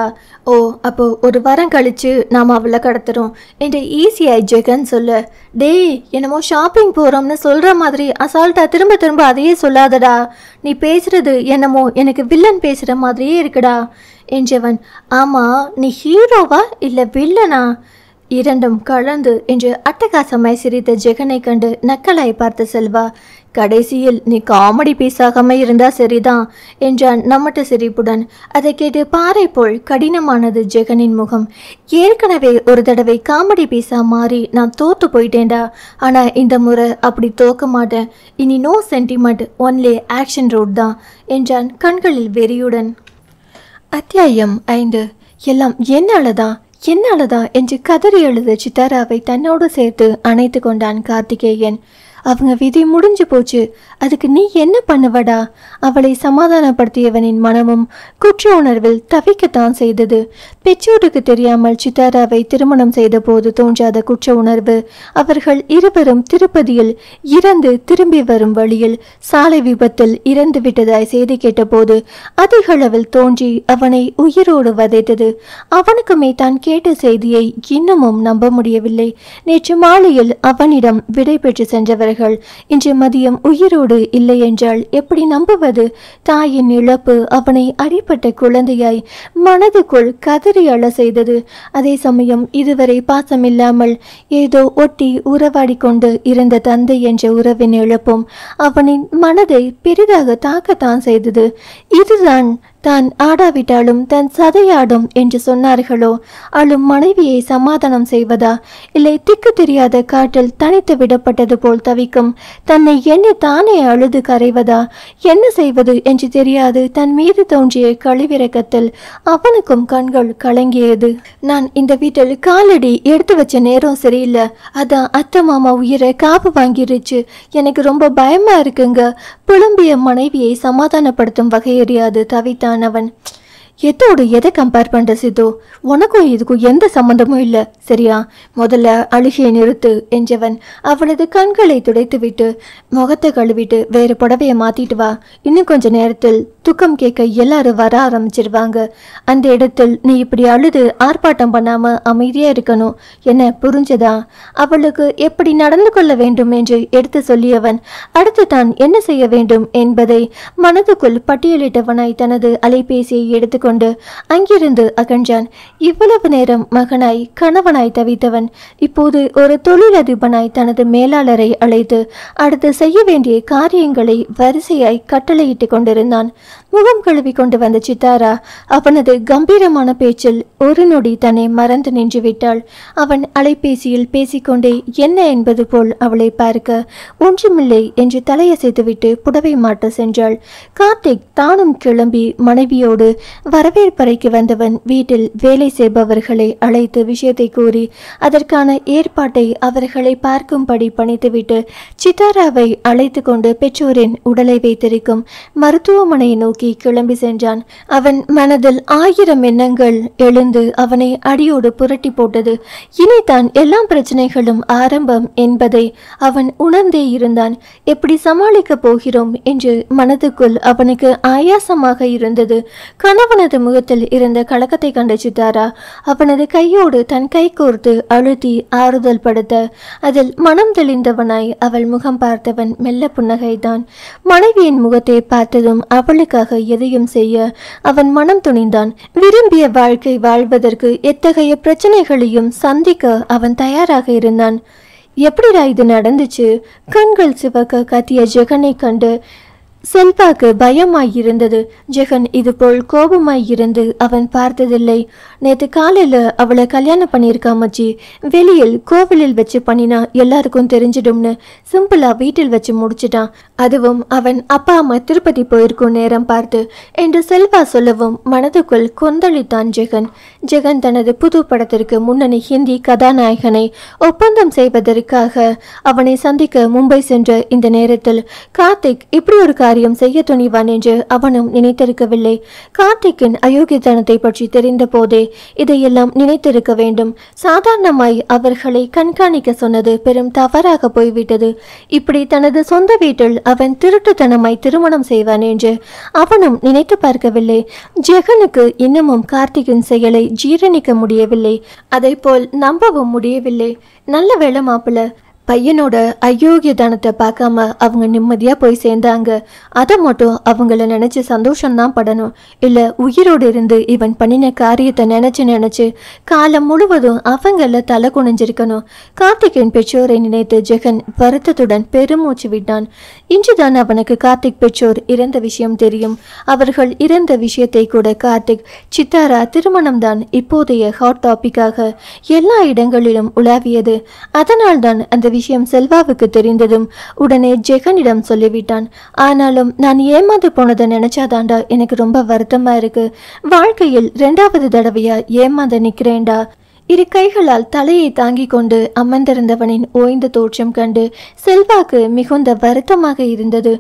ஓ, அப்போ ஒரு வாரம் கழிச்சு நாம் அவளை கடத்துறோம் என்று ஈஸியாய் ஜெகன் சொல்ல. டேய், என்னமோ ஷாப்பிங் போகிறோம்னு சொல்கிற மாதிரி அசால்ட்டா திரும்ப திரும்ப அதையே சொல்லாதடா. நீ பேசுறது என்னமோ எனக்கு வில்லன் பேசுகிற மாதிரியே இருக்குடா என்றவன். ஆமாம், நீ ஹீரோவா இல்லை வில்லனா? இரண்டும் கலந்து என்று அட்டகாசமாய் சிரித்த ஜெகனை கண்டு நக்கலாய் பார்த்த செல்வா. கடைசியில் நீ காமெடி பீஸாகாம இருந்தா சரிதான் என்றான் நம்மட்ட சிரிப்புடன். அதை கேட்டு பாறை போல் கடினமானது ஜெகனின் முகம். ஏற்கனவே ஒரு தடவை காமெடி பீஸா மாறி நான் தோத்து போயிட்டேன்டா. ஆனா இந்த முறை அப்படி தோக்க மாட்டேன். இனி no sentiment, only action road தான் என்றான் கண்களில் வெறியுடன். அத்தியாயம் 5. எல்லாம் என்னாலதான் என்று கதறி எழுத சித்தாராவை தன்னோடு சேர்த்து அணைத்து கொண்டான் கார்த்திகேயன். அவங்க விதி முடிஞ்சு போச்சு, அதுக்கு நீ என்ன பண்ணுவடா? அவளை சமாதானப்படுத்தியவனின் மனமும் குற்ற உணர்வில் தவிக்கத்தான் செய்தது. பெற்றோருக்கு தெரியாமல் சித்தாராவை திருமணம் செய்த போது தோன்றாத குற்ற உணர்வு அவர்கள் இருவரும் திருப்பதியில் இறந்து திரும்பி வரும் வழியில் சாலை விபத்தில் இறந்து விட்டதாய் செய்தி கேட்டபோது அதிகளவில் தோன்றி அவனை உயிரோடு வதைத்தது. அவனுக்குமே தான் கேட்ட செய்தியை இன்னமும் நம்ப முடியவில்லை. நேற்று மாலையில் அவனிடம் விடை பெற்று சென்றவர் இருந்தவர்கள் இன்று மதியம் உயிரோடு இல்லை என்றால் எப்படி நம்புவது? தாயின் இழப்பு அவனை அடிப்பட்ட குழந்தையாய் மனதுக்குள் கதறி அழ செய்தது. அதே சமயம் இதுவரை பாசமில்லாமல் ஏதோ ஒட்டி உறவாடி கொண்டு இருந்த தந்தை என்ற உறவின் இழப்பும் அவனின் மனதை பெரிதாக தாக்கத்தான் செய்தது. இதுதான் தான் ஆடாவிட்டாலும் தன் சதையாடும் என்று சொன்னார்களோ? அழும் மனைவியை சமாதானம் செய்வதா, இல்லை திக்கு தெரியாத காட்டில் தனித்து விடப்பட்டது போல் தவிக்கும் தன்னை எண்ணி தானே அழுது கரைவதா? என்ன செய்வது என்று தெரியாது தன் மீது தோன்றிய கழிவிறக்கத்தில் அவனுக்கும் கண்கள் கலங்கியது. நான் இந்த வீட்டில் காலடி எடுத்து வச்ச நேரம் சரியில்லை, அதான் அத்தை மாமா உயிரை காப்பு வாங்கிருச்சு, எனக்கு ரொம்ப பயமா இருக்குங்க. புலம்பிய மனைவியை சமாதானப்படுத்தும் வகையறியாது தவித்தான் அவன். எதோடு எதை கம்பேர் பண்ற சித்து? உனக்கும் இதுக்கும் எந்த சம்பந்தமும் இல்லை, சரியா? முதல்ல அழுகையை நிறுத்து என்றவன் அவளது கண்களை துடைத்துவிட்டு முகத்தை கழுவிட்டு வேறு புடவையை மாத்திட்டு வா. இன்னும் கொஞ்ச நேரத்தில் துக்கம் கேட்க எல்லாரும் வர ஆரம்பிச்சிருவாங்க. அந்த இடத்தில் நீ இப்படி அழுது ஆர்ப்பாட்டம் பண்ணாம அமைதியா இருக்கணும். என்ன புரிஞ்சதா? அவளுக்கு எப்படி நடந்து கொள்ள வேண்டும் என்று எடுத்து சொல்லியவன் அடுத்து தான் என்ன செய்ய வேண்டும் என்பதை மனதுக்குள் பட்டியலிட்டவனாய் தனது அலைபேசியை எடுத்து கொண்டு அங்கிருந்து அகன்றான். இவ்வளவு நேரம் மகனாய் கணவனாய் தவித்தவன் இப்போது ஒரு தொழிலதிபனாய் தனது மேலாளரை அழைத்து அடுத்து செய்ய வேண்டிய காரியங்களை வரிசையாய் கட்டளையிட்டு கொண்டிருந்தான். முகம் கழுவி கொண்டு வந்த சித்தாரா அவனது கம்பீரமான பேச்சில் ஒரு நொடி தன்னை மறந்து நின்று விட்டாள். அவன் அலைபேசியில் பேசிக்கொண்டே என்ன என்பது போல் அவளை பார்க்க ஒன்றுமில்லை என்று தலையசைத்துவிட்டு புடவை மாட்ட சென்றாள். கார்த்திக் தானும் கிளம்பி மனைவியோடு வரவேற்பறைக்கு வந்தவன் வீட்டில் வேலை செய்பவர்களை அழைத்து விஷயத்தை கூறி அதற்கான ஏற்பாட்டை அவர்களை பார்க்கும்படி பணித்துவிட்டு சித்தாராவை அழைத்து கொண்டு பெற்றோரின் உடலை வைத்திருக்கும் மருத்துவமனையை நோக்கி கிளம்பி சென்றான். அவன் மனதில் 1000 எண்ணங்கள் எழுந்து அவனை அடியோடு புரட்டி போட்டது. இனிதான் எல்லா பிரச்சனைகளும் ஆரம்பம் என்பதை அவன் உணர்ந்தே இருந்தான். எப்படி சமாளிக்க போகிறோம் என்று மனதுக்குள் அவனுக்கு ஆயாசமாக இருந்தது. கணவனது முகத்தில் இருந்த கலக்கத்தை கண்ட சித்தாரா அவனது கையோடு தன் கை கோர்த்து அழுத்தி ஆறுதல் படுத்த அதில் மனம் தெளிந்தவனாய் அவள் முகம் பார்த்தவன் மெல்ல புன்னகைதான். மனைவியின் முகத்தை பார்த்ததும் அவளுக்காக எதையும் செய்ய அவன் மனம் துணிந்தான். விரும்பிய வாழ்க்கை வாழ்வதற்கு எத்தகைய பிரச்சனைகளையும் சந்திக்க அவன் தயாராக இருந்தான். எப்படிடா இது நடந்துச்சு? கண்கள் சிவக்க கத்திய ஜெகனை கண்டு செல்வாக்கு பயமாயிருந்தது. ஜெகன் இதுபோல் கோபமாயிருந்து அவன் பார்த்ததில்லை. நேற்று காலையில் அவளை கல்யாணம் பண்ணியிருக்காமச்சி, வெளியில் கோவிலில் வச்சு பண்ணினா எல்லாருக்கும் தெரிஞ்சிடும்னு சிம்பிளா வீட்டில் வச்சு முடிச்சிட்டான். அதுவும் அவன் அப்பா அம்மா திருப்பதி போயிருக்கும் நேரம் பார்த்து என்று செல்வா சொல்லவும் மனதுக்குள் கொந்தளித்தான் ஜெகன். ஜெகன் தனது புது படத்திற்கு முன்னணி ஹிந்தி கதாநாயகனை ஒப்பந்தம் செய்வதற்காக அவனை சந்திக்க மும்பை சென்ற இந்த நேரத்தில் கார்த்திக் இப்படி ஒரு காரியம் செய்ய துணிவான் என்று அவனும் நினைத்திருக்கவில்லை. கார்த்திக்கின் அயோக்கியத்தனத்தை பற்றி தெரிந்த போதே இதையெல்லாம் நினைத்திருக்க வேண்டும். சாதாரணமாய் அவர்களை கண்காணிக்க சொன்னது பெரும் தவறாக போய்விட்டது. இப்படி தனது சொந்த வீட்டில் அவன் திருட்டுத்தனமாய் திருமணம் செய்வான் என்று அவனும் நினைத்து பார்க்கவில்லை. ஜெகனுக்கு இன்னமும் கார்த்திகின் செயலை ஜீரணிக்க முடியவில்லை. அதை போல் நம்பவும் முடியவில்லை. நல்ல வேளை மாப்பிள்ள பையனோட அயோக்கியதானத்தை பார்க்காம அவங்க நிம்மதியா போய் சேர்ந்தாங்க. அதை மட்டும் அவங்கள நினைச்சு சந்தோஷம்தான் படணும். இல்ல உயிரோடு இருந்து இவன் பண்ணின காரியத்தை நினைச்சு காலம் முழுவதும் அவங்கள தலை குனிஞ்சிருக்கணும். கார்த்திகின் பெற்றோரை நினைத்து ஜெகன் வருத்தத்துடன் பெருமூச்சு விட்டான். இன்றுதான் அவனுக்கு கார்த்திக் பெற்றோர் இறந்த விஷயம் தெரியும். அவர்கள் இறந்த விஷயத்தை கூட கார்த்திக் சித்தாரா திருமணம்தான் இப்போதைய ஹாட் டாபிக்காக எல்லா இடங்களிலும் உலாவியது. அதனால்தான் அந்த விஷயம் செல்வாவுக்கு தெரிந்ததும் உடனே ஜெகனிடம் சொல்லிவிட்டான். ஆனாலும் நான் ஏமாந்து போனதை நினைச்சாதாண்டா எனக்கு ரொம்ப வருத்தமா இருக்கு. வாழ்க்கையில் 2வது தடவையா ஏமாந்து நிக்கிறேன்டா. இரு கைகளால் தலையை தாங்கிக் கொண்டு அமர்ந்திருந்தவனின் ஓய்ந்த தோற்றம் கண்டு செல்வாக்கு மிகுந்த வருத்தமாக இருந்தது.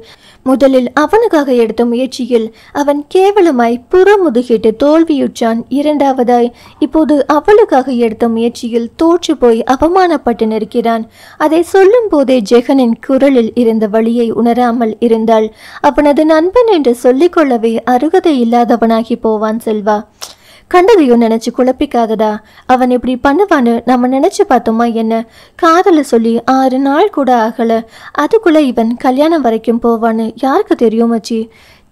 முதலில் அவனுக்காக எடுத்த முயற்சியில் அவன் கேவலமாய் புறமுதுகிட்டு தோல்வியுற்றான். 2வதாய் இப்போது அவளுக்காக எடுத்த முயற்சியில் தோற்று போய் அவமானப்பட்டு நிற்கிறான். அதை சொல்லும் போதே ஜெகனின் குரலில் இருந்த வழியை உணராமல் இருந்தால் அவனது நண்பன் என்று சொல்லிக்கொள்ளவே அருகதை இல்லாதவனாகி போவான் செல்வா. கண்டதையும் நினைச்சு குழப்பிக்காதடா. அவன் இப்படி பண்ணுவான்னு நம்ம நினைச்சு பார்த்தோமா என்ன? காதல சொல்லி 6 நாள் கூட ஆகல, அதுக்குள்ள இவன் கல்யாணம் வரைக்கும் போவான்னு யாருக்கு தெரியும் மச்சி?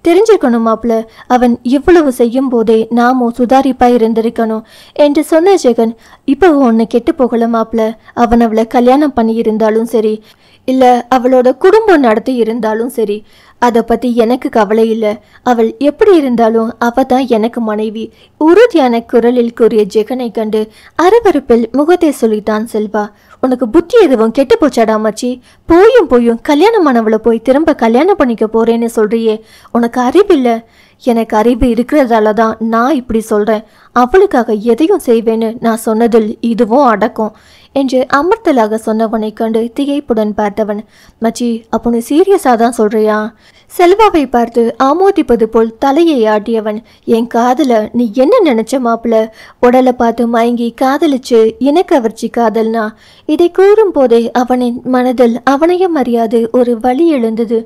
தெரிஞ்சுக்கணும் மாப்பிள்ள. அவன் இவ்வளவு செய்யும் போதே நாமும் சுதாரிப்பா இருந்திருக்கணும் என்று சொன்ன ஜெகன், இப்போ ஒன்று கெட்டு போகல மாப்பிள்ள. அவன் அவளை கல்யாணம் பண்ணி இருந்தாலும் சரி, இல்லை அவளோட குடும்பம் நடத்தி இருந்தாலும் சரி, அதை பற்றி எனக்கு கவலை இல்லை. அவள் எப்படி இருந்தாலும் அவ தான் எனக்கு மனைவி. உறுதியான குரலில் கூறிய ஜெகனை கண்டு அரவறுப்பில் முகத்தை சொல்லித்தான் செல்வா. உனக்கு புத்தி எதுவும் கெட்டு போச்சாடா மச்சி? போயும் கல்யாணமானவளை போய் திரும்ப கல்யாணம் பண்ணிக்க போறேன்னு சொல்றியே, உனக்கு அறிவில்லை? எனக்கு அறிவு இருக்கிறதால தான் நான் இப்படி சொல்றேன். அவளுக்காக எதையும் செய்வேன்னு நான் சொன்னதில் இதுவும் அடக்கும் என்று அமர்த்தலாக சொன்னவனை கண்டு திகைப்புடன் பார்த்தவன், மச்சி அப்போ நீ சீரியஸாக தான் சொல்றியா? செல்வாவை பார்த்து ஆமோதிப்பது போல் தலையை ஆட்டியவன், என் காதல நீ என்ன நினைச்ச மாப்பிள்ள? உடலை பார்த்து மயங்கி காதலிச்சு இனக்கவர்ச்சி காதல்னா? இதை கூறும் போதே அவனின் மனதில் அவனையும் அறியாது ஒரு வலி எழுந்தது.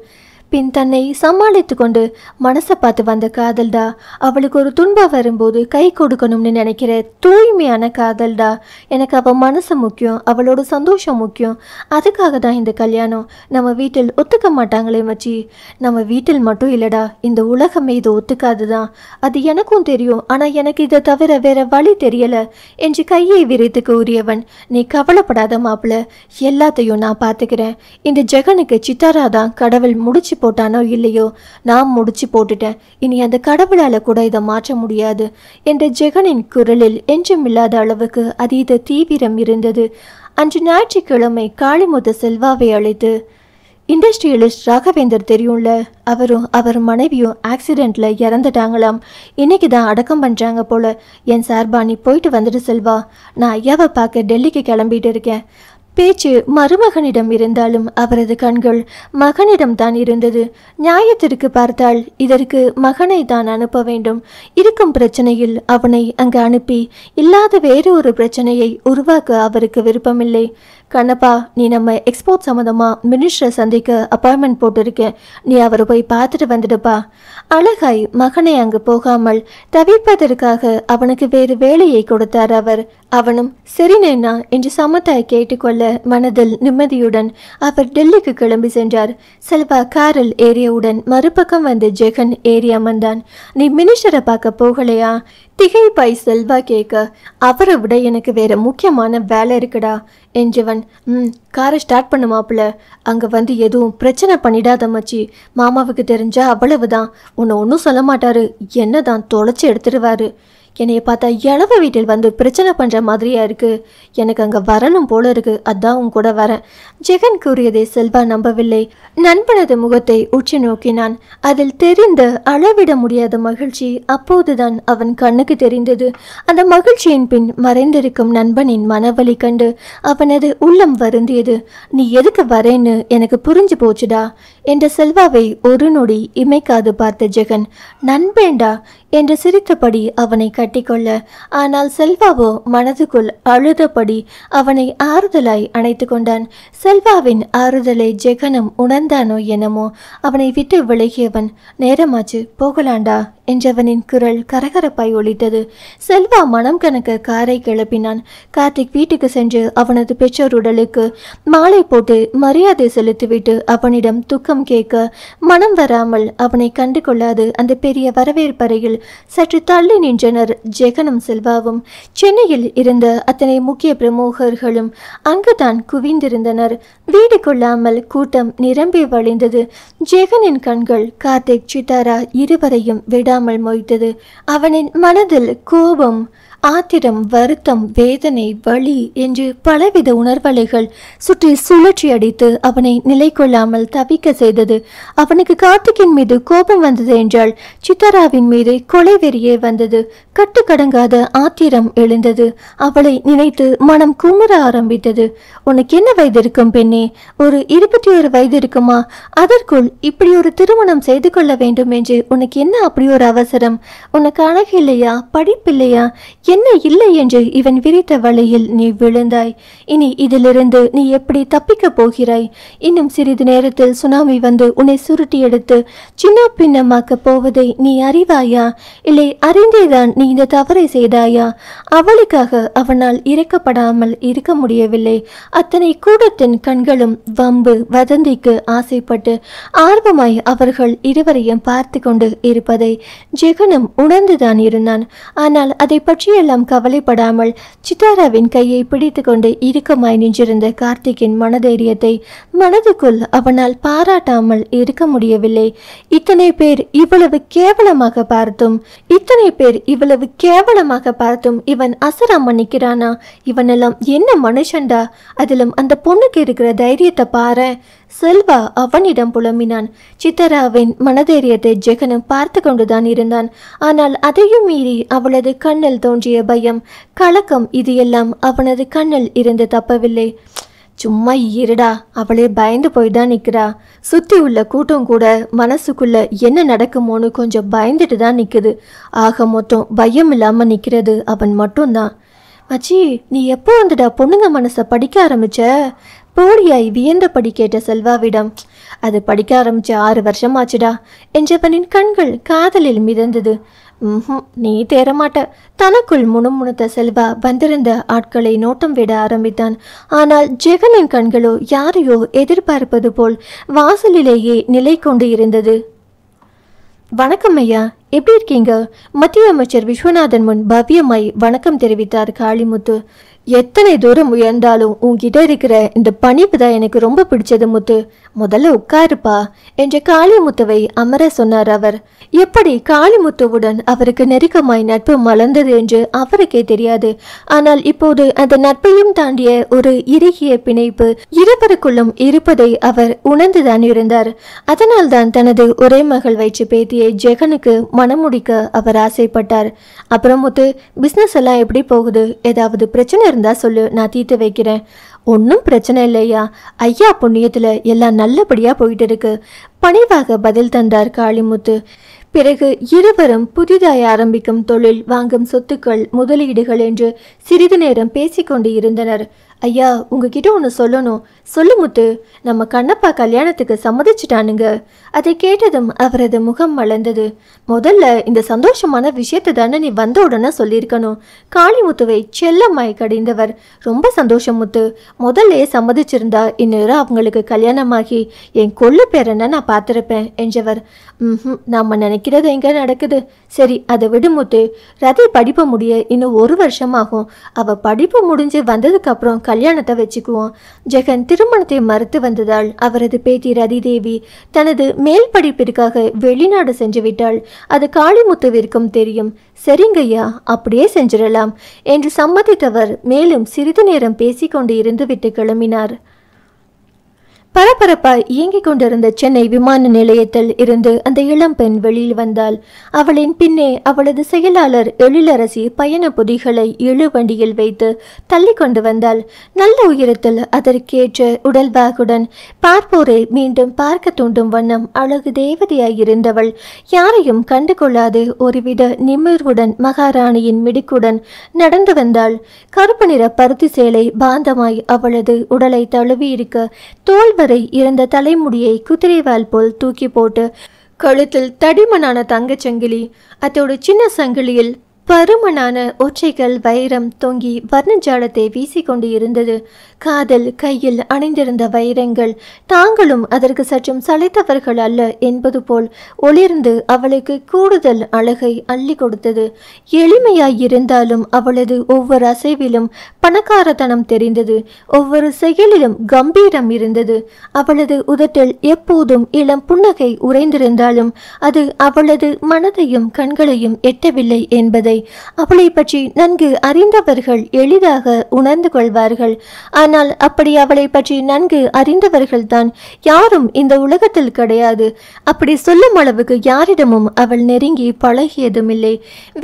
பின் தன்னை சமாளித்து கொண்டு மனசை பார்த்து வந்த காதல்டா. அவளுக்கு ஒரு துன்பம் வரும்போது கை கொடுக்கணும்னு நினைக்கிற தூய்மையான காதல்டா. எனக்கு அவள் மனசு முக்கியம், அவளோட சந்தோஷம் முக்கியம். அதுக்காக தான் இந்த கல்யாணம். நம்ம வீட்டில் ஒத்துக்க மாட்டாங்களே மச்சி. நம்ம வீட்டில் மட்டும் இல்லடா, இந்த உலகமே இதை ஒத்துக்காது தான். அது எனக்கும் தெரியும். ஆனால் எனக்கு இதை தவிர வேற வழி தெரியல என்று கையை விரித்து கூறியவன், நீ கவலைப்படாத மாப்பிள்ள, எல்லாத்தையும் நான் பார்த்துக்கிறேன். இந்த ஜெகனுக்கு சித்தாரா தான் கடவுள் முடிச்சு போட்டானோ இல்லையோ, நான் முடிச்சு போட்டுட்டேன். இனி அந்த கடவுளால கூட இதை மாற்ற முடியாது என்ற ஜெகனின் குரலில் என்றுமில்லாத அளவுக்கு அதீத தீவிரம் இருந்தது. அன்று ஞாயிற்றுக்கிழமை காளிமுத்து செல்வாவை அழைத்து, இண்டஸ்ட்ரியலிஸ்ட் ராகவேந்தர் தெரியும்ல, அவரும் அவர் மனைவியும் ஆக்சிடெண்ட்ல இறந்துட்டாங்களாம். இன்னைக்கு தான் அடக்கம் பண்றாங்க போல. என் சார்பா நீ போயிட்டு வந்துட்டு செல்வா. நான் ஐயாவை பார்க்க டெல்லிக்கு கிளம்பிட்டு இருக்கேன். பேச்சு மருமகனிடம் இருந்தாலும் அவரது கண்கள் மகனிடம் தான் இருந்தது. நியாயத்திற்கு பார்த்தால் இதற்கு மகனை தான் அனுப்ப வேண்டும். இருக்கும் பிரச்சனையில் அவனை அங்கு அனுப்பி இல்லாத வேறு ஒரு பிரச்சனையை உருவாக்க அவருக்கு விருப்பமில்லை. கண்ணப்பா, நீ நம்ம எக்ஸ்போர்ட் சம்மந்தமா மினிஸ்டரை சந்திக்க அப்பாயின்மெண்ட் போட்டிருக்கேன், நீ அவரை போய் பார்த்துட்டு வந்துடுப்பா. அழகாய் மகனை அங்கு போகாமல் தவிர்ப்பதற்காக அவனுக்கு வேறு வேலையை கொடுத்தார் அவர். அவனும் சரினேண்ணா என்று சமத்தாய் கேட்டுக்கொள்ள மனதில் நிம்மதியுடன் அவர் டெல்லிக்கு கிளம்பி சென்றார். செல்வா காரில் ஏறியவுடன் மறுபக்கம் வந்து ஜெகன் ஏறி அமர்ந்தான். நீ மினிஸ்டரை பார்க்க போகலையா? திகைப்பாய் செல்வா கேட்க, அவரை விட எனக்கு வேற முக்கியமான வேலை இருக்குடா என்றவன், காரை ஸ்டார்ட் பண்ணு மாப்பிள்ள. அங்கே வந்து எதுவும் பிரச்சனை பண்ணிடாத மச்சி. மாமாவுக்கு தெரிஞ்சா அவ்வளவுதான், உன்னை ஒன்றும் சொல்ல மாட்டாரு, என்ன தான் தொலைச்சி எடுத்துடுவாரு. என்னைய பார்த்தா இளவ வீட்டில் வந்து பிரச்சனை பண்ணுற மாதிரியா இருக்கு. எனக்கு அங்கே வரணும் போல இருக்கு, அதான் உன் கூட வரேன். ஜெகன் கூறியதை செல்வா நம்பவில்லை. நண்பனது முகத்தை உற்று நோக்கினான். அதில் தெரிந்த அளவிட முடியாத மகிழ்ச்சி அப்போதுதான் அவன் கண்ணுக்கு தெரிந்தது. அந்த மகிழ்ச்சியின் பின் மறைந்திருக்கும் நண்பனின் மனவலி கண்டு அவனது உள்ளம் வருந்தியது. நீ எதுக்கு வரேன்னு எனக்கு புரிஞ்சு போச்சுடா என்ற செல்வாவை ஒரு நொடி இமைக்காது பார்த்த ஜெகன், நண்பேண்டா என்று சிரித்தபடி அவனை கட்டிக்கொள்ள, ஆனால் செல்வாவோ மனதுக்குள் அழுதபடி அவனை ஆறுதலாய் அணைத்து கொண்டான். செல்வாவின் ஆறுதலை ஜெகனும் உணர்ந்தானோ என்னமோ அவனை விட்டு விலகியவன், நேரமாச்சு போகலாண்டா என்றவனின் குரல் கரகரப்பாய் ஒலித்தது. செல்வா மனம் கணக்க காரை கிளப்பினான். கார்த்திக் வீட்டுக்கு சென்று அவனது பெற்றோர் உடலுக்கு மாலை போட்டு மரியாதை செலுத்திவிட்டு அவனிடம் துக்கம் கேட்க மனம் வராமல் அவனை கண்டு கொள்ளாது அந்த பெரிய வரவேற்பறையில் சற்று தள்ளி நின்றனர் ஜெகனும் செல்வாவும். சென்னையில் இருந்த அத்தனை முக்கிய பிரமுகர்களும் அங்குதான் குவிந்திருந்தனர். வீடு கொள்ளாமல் கூட்டம் நிரம்பி வழிந்தது. ஜெகனின் கண்கள் கார்த்திக் சித்தாரா இருவரையும் விடாமல் மொய்த்தது. அவனின் மனதில் கோபம், ஆத்திரம், வருத்தம், வேதனை, வலி என்று பலவித உணர்வலைகள் சுற்றி சுழற்சி அடித்து அவனை நிலை கொள்ளாமல் தவிக்க செய்தது. அவனுக்கு கார்த்திக்கின் மீது கோபம் வந்தது என்றால் சித்தாராவின் மீது கொலை வெறியே வந்தது. கட்டுக்கடங்காத ஆத்திரம் எழுந்தது. அவளை நினைத்து மனம் குமுற ஆரம்பித்தது. உனக்கு என்ன வயது இருக்கும் பெண்ணே? ஒரு 21 வயது இருக்குமா? அதற்குள் இப்படி ஒரு திருமணம் செய்து கொள்ள வேண்டும் என்று உனக்கு என்ன அப்படி ஒரு அவசரம்? உனக்கு அழகு இல்லையா? படிப்பில்லையா? என்ன இல்லை என்று இவன் விரித்த வலையில் நீ விழுந்தாய். இனி இதிலிருந்து நீ எப்படி தப்பிக்க போகிறாய்? இன்னும் சிறிது நேரத்தில் சுனாமி வந்து உன்னை சுருட்டி எடுத்து சின்ன பின்னமாக்க போவதை நீ அறிவாயா இல்லை அறிந்தேதான் நீ இந்த தவறை செய்தாயா? அவளுக்காக அவனால் இறக்கப்படாமல் இருக்க முடியவில்லை. அத்தனை கூட்டத்தின் கண்களும் வம்பு வதந்திக்கு ஆசைப்பட்டு ஆர்வமாய் அவர்கள் இருவரையும் பார்த்து கொண்டு இருப்பதை ஜெகனும் உணர்ந்துதான் இருந்தான். ஆனால் அதை பற்றியெல்லாம் கவலைப்படாமல் சித்தாராவின் கையை பிடித்து கொண்டு இறுக்கமாய் நின்றிருந்த கார்த்திக்கின் மனதைரியத்தை மனதுக்குள் அவனால் பாராட்டாமல் இருக்க முடியவில்லை. இத்தனை பேர் இவ்வளவு கேவலமாக பார்த்தும் இவன் அசராம நிக்கிறானா? இவனெல்லாம் என்ன மனுஷன்டா? அதிலும் அந்த பொண்ணுக்கு இருக்கிற தைரியத்தை பாரு. செல்வா அவனிடம் புலம்பினான். சித்தராவின் மனதைரியத்தை ஜெகனும் பார்த்து கொண்டுதான் இருந்தான். ஆனால் அதையும் மீறி அவளது கண்ணில் தோன்றிய பயம், கலக்கம், இது எல்லாம் அவனது கண்ணில் இருந்து தப்பவில்லை. சும்மா இருடா, அவளே பயந்து போய்தான் நிற்கிறா. சுற்றி உள்ள கூட்டம் கூட மனசுக்குள்ள என்ன நடக்குமோன்னு கொஞ்சம் பயந்துட்டு தான் நிற்குது. ஆக மொத்தம் பயம் இல்லாமல் நிற்கிறது அவன் மட்டும்தான். மச்சி, நீ எப்போ வந்துடா பொண்ணுங்க மனசை படிக்க ஆரம்பிச்ச? போலியாய் வியந்தபடி கேட்ட செல்வாவிடம். அது படிக்க ஆரம்பிச்ச 6 வருஷமாச்சுடா என்றவனின் கண்கள் காதலில் மிதந்தது. நீ தேரமாட்ட. தனக்குள் முணுமுணுத்த செல்வா வந்திருந்த ஆட்களை நோட்டம் விட ஆரம்பித்தான். ஆனால் ஜெகனின் கண்களோ யாரையோ எதிர்பார்ப்பது போல் வாசலிலேயே நிலை கொண்டு இருந்தது. வணக்கம் ஐயா, எப்படி இருக்கீங்க? மத்திய அமைச்சர் விஸ்வநாதன் முன் பவ்யமாய் வணக்கம் தெரிவித்தார் காளிமுத்து. எத்தனை தூரம் உயர்ந்தாலும் உன்கிட்ட இருக்கிற இந்த பணிப்பு தான் எனக்கு ரொம்ப பிடிச்சது முத்து. முதல்ல உட்காருப்பா என்ற காளிமுத்துவை அமர சொன்னார் அவர். எப்படி காளிமுத்துவுடன் அவருக்கு நெருக்கமாய் நட்பு மலர்ந்தது என்று அவருக்கே தெரியாது. ஆனால் இப்போது அந்த நட்பையும் தாண்டிய ஒரு இறுகிய பிணைப்பு இருவருக்குள்ளும் இருப்பதை அவர் உணர்ந்துதான் இருந்தார். அதனால் தான் தனது ஒரே மகள் வயிற்று பேத்தியை ஜெகனுக்கு மனமுடிக்க அவர் ஆசைப்பட்டார். அப்புறம் முத்து, பிசினஸ் எல்லாம் எப்படி போகுது? ஏதாவது பிரச்சனை இருந்தா சொல்லு, நான் தீர்த்து வைக்கிறேன். ஒன்றும் பிரச்சனை இல்லையா, ஐயா புண்ணியத்துல எல்லாம் நல்லபடியா போயிட்டு இருக்கு பணிவாக பதில் தந்தார் காளிமுத்து. பிறகு இருவரும் புதிதாய் ஆரம்பிக்கும் தொழில், வாங்கும் சொத்துக்கள், முதலீடுகள் என்று சிறிது நேரம் பேசிக்கொண்டு இருந்தனர். ஐயா, உங்ககிட்ட ஒன்று சொல்லணும். சொல்லு முத்து. நம்ம கண்ணப்பா கல்யாணத்துக்கு சம்மதிச்சிட்டானுங்க. அதை கேட்டதும் அவரது முகம் மலர்ந்தது. முதல்ல இந்த சந்தோஷமான விஷயத்தை தானே நீ வந்த உடனே சொல்லியிருக்கணும். காளிமுத்துவை செல்லம்மாய் கடிந்தவர். ரொம்ப சந்தோஷம் முத்து. முதல்ல சம்மதிச்சிருந்தா இந்நேரம் அவங்களுக்கு கல்யாணமாகி என் கொள்ளு பேரனை நான் பார்த்துருப்பேன் என்றவர். நாம நினைக்கிறது எங்க நடக்குது. சரி, அதை விடுமுத்து. ரதி படிப்பு முடிய இன்னும் 1 வருஷமாகும். அவ படிப்பு முடிஞ்சு வந்ததுக்கு அப்புறம் கல்யாணத்தை வச்சுக்குவோம். ஜெகன் திருமணத்தை மறுத்து வந்ததால் அவரது பேத்தி ரதி தேவி தனது மேல் படிப்பிற்காக வெளிநாடு சென்று விட்டாள். அது காளிமுத்துவிற்கும் தெரியும். சரிங்கய்யா, அப்படியே செஞ்சிடலாம் என்று சம்மதித்தவர் மேலும் சிறிது நேரம் பேசிக்கொண்டு இருந்து விட்டு கிளம்பினார். பரபரப்பாய் இயங்கிக் கொண்டிருந்த சென்னை விமான நிலையத்தில் இருந்து அந்த இளம்பெண் வெளியில் வந்தாள். அவளின் பின்னே அவளது செயலாளர் எழிலரசி பயண பொதிகளை இழுவண்டியில் வைத்து தள்ளி கொண்டு வந்தாள். நல்ல உயரத்தில் அதற்கேற்ற உடல்வாகுடன் பார்ப்போரை மீண்டும் பார்க்க தூண்டும் வண்ணம் அழகு தேவதையாயிருந்தவள் யாரையும் கண்டு கொள்ளாது ஒருவித நிமிர்வுடன் மகாராணியின் மிடுக்குடன் நடந்து வந்தாள். கருப்பு நிற பருத்தி சேலை பாந்தமாய் அவளது உடலை தழுவி இருக்க தோல் வரை இருந்த தலைமுடியை குதிரைவால் போல் தூக்கி போட்டு கழுத்தில் தடிமனான தங்கச்சங்கிலி, அதோடு சின்ன சங்கிலியில் பருமனான ஒற்றைகள் வைரம் தொங்கி வர்ணஜாலத்தை வீசிக்கொண்டு இருந்தது. காதல் கையில் அணிந்திருந்த வைரங்கள் தாங்களும் அதற்கு சற்றும் சளைத்தவர்கள் அல்ல என்பது போல் ஒளிர்ந்து அவளுக்கு கூடுதல் அழகை அள்ளி கொடுத்தது. எளிமையாயிருந்தாலும் அவளது ஒவ்வொரு அசைவிலும் பணக்காரத்தனம் தெரிந்தது. ஒவ்வொரு செயலிலும் கம்பீரம் இருந்தது. அவளது உதட்டில் எப்போதும் இளம் புன்னகை உறைந்திருந்தாலும் அது அவளது மனதையும் கண்களையும் எட்டவில்லை என்பதை அவளை பற்றி நன்கு அறிந்தவர்கள் எளிதாக உணர்ந்து கொள்வார்கள். ஆனால் அப்படி அவளை பற்றி நன்கு அறிந்தவர்கள் தான் யாரும் இந்த உலகத்தில் கிடையாது. அப்படி சொல்லும் அளவுக்கு யாரிடமும் அவள் நெருங்கி பழகியதும் இல்லை.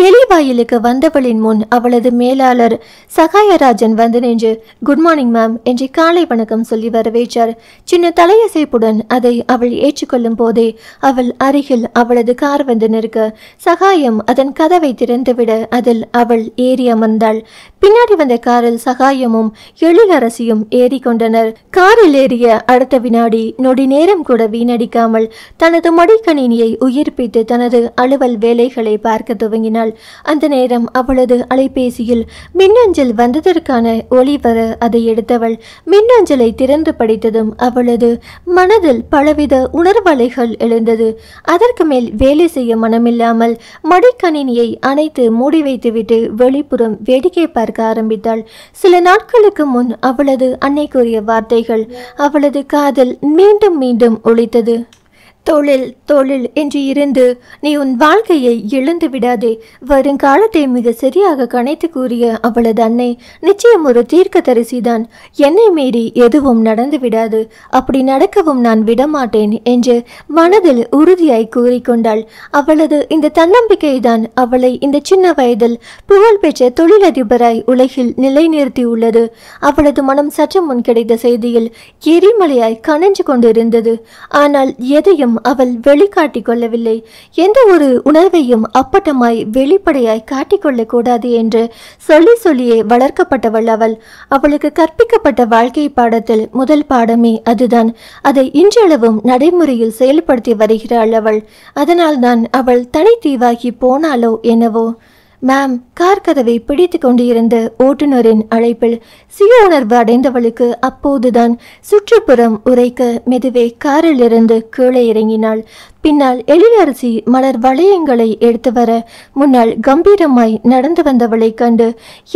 வெளிவாயிலுக்கு வந்தவளின் முன் அவளது மேலாளர் சகாயராஜன் வந்து நின்று குட் மார்னிங் மேம் என்று காலை வணக்கம் சொல்லி வரவேற்றார். சின்ன தலையசைப்புடன் அதை அவள் ஏற்றுக்கொள்ளும் போதே அவள் அருகில் அவளது கார் வந்து நிற்க சகாயம் அதன் கதவை திறந்துவிட அதில் அவள் ஏறி அமர்ந்தாள். பின்னாடி வந்த காரில் சகாயமும் எழிலரசியும் ஏறிக்கொண்டனர். காரில் ஏறிய அடுத்த வினாடி நொடி நேரம் கூட வீணடிக்காமல் தனது மடிக்கணினியை உயிர்ப்பித்து தனது அலுவல் வேலைகளை பார்க்க துவங்கினாள். அந்த நேரம் அவளது அலைபேசியில் மின்னஞ்சல் வந்ததற்கான ஒளி வர அதை எடுத்தவள் மின்னஞ்சலை திறந்து படித்ததும் அவளது மனதில் பலவித உணர்வலைகள் எழுந்தது. அதற்கு மேல் வேலை செய்ய மனமில்லாமல் மடிக்கணினியை அணைத்து மூடி வைத்துவிட்டு வெளிப்புறம் வேடிக்கை பார்க்க ஆரம்பித்தாள். சில நாட்களுக்கு முன் அவளது அன்னை கூறிய வார்த்தைகள் அவளது காதில் மீண்டும் மீண்டும் ஒலித்தது. தொழில் தொழில் என்று இருந்து நீ உன் வாழ்க்கையை இழந்து விடாதே. வருங்காலத்தை மிக சரியாக கணித்து கூறிய அவளது அன்னை நிச்சயம் ஒரு தீர்க்க தரிசிதான். என்னை மீறி எதுவும் நடந்து விடாது, அப்படி நடக்கவும் நான் விடமாட்டேன் என்று மனதில் உறுதியாய் கூறிக்கொண்டாள். அவளது இந்த தன்னம்பிக்கை தான் அவளை இந்த சின்ன வயதில் புகழ்பெற்ற தொழிலதிபராய் உலகில் நிலைநிறுத்தியுள்ளது. அவளது மனம் சற்று முன் கிடைத்த செய்தியில் எரிமலையாய் கனஞ்சு கொண்டிருந்தது. ஆனால் எதையும் அவள் வெளிக்காட்டிக் கொள்ளவில்லை. எந்த ஒரு உணர்வையும் அப்பட்டமாய் வெளிப்படையாய் காட்டிக்கொள்ளக் கூடாது என்று சொல்லியே வளர்க்கப்பட்டவள் அவள். அவளுக்கு கற்பிக்கப்பட்ட வாழ்க்கை பாடத்தில் முதல் பாடமே அதுதான். அதை இன்றளவும் நடைமுறையில் செயல்படுத்தி வருகிறாள் அவள். அதனால்தான் அவள் தனித்தீவாகி போனாலோ என்னவோ. மேம், கார் கதவை பிடித்து கொண்டிருந்த ஓட்டுநரின் அழைப்பில் சுய உணர்வு அடைந்தவளுக்கு அப்போதுதான் சுற்றுப்புறம் உரைக்க மெதுவே காரிலிருந்து கீழே இறங்கினாள். பின்னால் எழிலரசி மலர் வளையங்களை எடுத்து வர முன்னால் கம்பீரமாய் நடந்து வந்தவளை கண்டு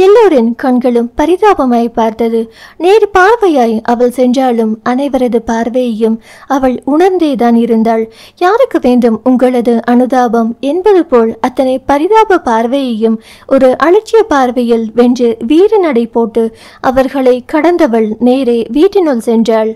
எல்லோரின் கண்களும் பரிதாபமாய் பார்த்தது. நேர் பார்வையாய் அவள் சென்றாலும் அனைவரது பார்வையையும் அவள் உணர்ந்தேதான் இருந்தாள். யாருக்கு வேண்டும் உங்களது அனுதாபம் என்பது போல் அத்தனை பரிதாப பார்வையையும் ஒரு அலட்சிய பார்வையில் வென்று வீர நடை போட்டு அவர்களை கடந்தவள் நேரே வீட்டினுள் சென்றாள்.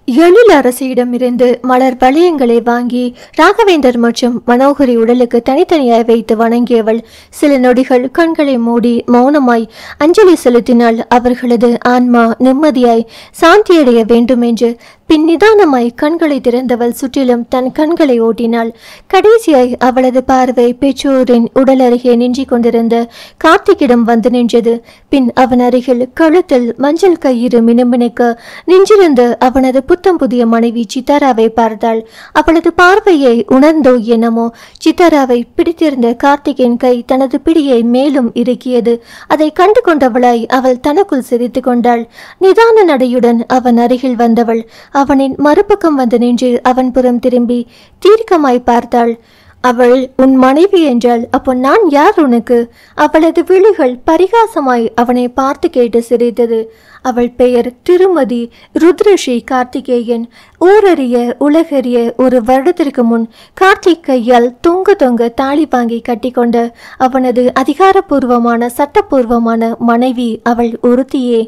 எழிலரசியிடமிருந்து மலர் வளையங்களை வாங்கி ராகவேந்தர் மற்றும் மனோகரி உடலுக்கு தனித்தனியாய் வைத்து வணங்கியவள் சில நொடிகள் கண்களை மூடி மௌனமாய் அஞ்சலி செலுத்தினாள். அவர்களது ஆன்மா நிம்மதியாய் சாந்தியடைய வேண்டும் என்று. பின் நிதானமாய் கண்களை திறந்தவள் சுற்றிலும் தன் கண்களை ஓட்டினாள். கடைசியாய் அவளது பார்வை பெற்றோரின் உடல் அருகே நின்று கொண்டிருந்த கார்த்திகிடம் வந்து நின்றது. பின் அவன் அருகில் கழுத்தில் மஞ்சள் கயிறு மினுமினுக்க நின்றிருந்த அவனது புத்தம் புதிய மனைவி சித்தாராவை பார்த்தாள். அவளது பார்வையை உணர்ந்தோ என்னமோ சித்தாராவை பிடித்திருந்த கார்த்திகின் கை தனது பிடியை மேலும் இறுக்கியது. அதை கண்டு கொண்டவளாய் அவள் தனக்குள் சிரித்து கொண்டாள். நிதான நடையுடன் அவன் அருகில் வந்தவள் அவனின் மறுபக்கம் வந்து நின்று அவன் புறம் திரும்பி தீர்க்கமாய் பார்த்தாள். அவள் உன் மனைவி என்றால் அப்போ நான் யார் உனக்கு? அவளது விழிகள் பரிகாசமாய் அவனை பார்த்து கேட்டு சிரித்தது. அவள் பெயர் திருமதி ருத்ரஸ்ரீ கார்த்திகேயன். ஊரறிய உலகறிய ஒரு வருடத்திற்கு முன் கார்த்திக் கையால் தொங்க தாலி வாங்கி கட்டிக்கொண்ட அவனது அதிகாரப்பூர்வமான சட்டப்பூர்வமான மனைவி அவள் ஒருத்தியே.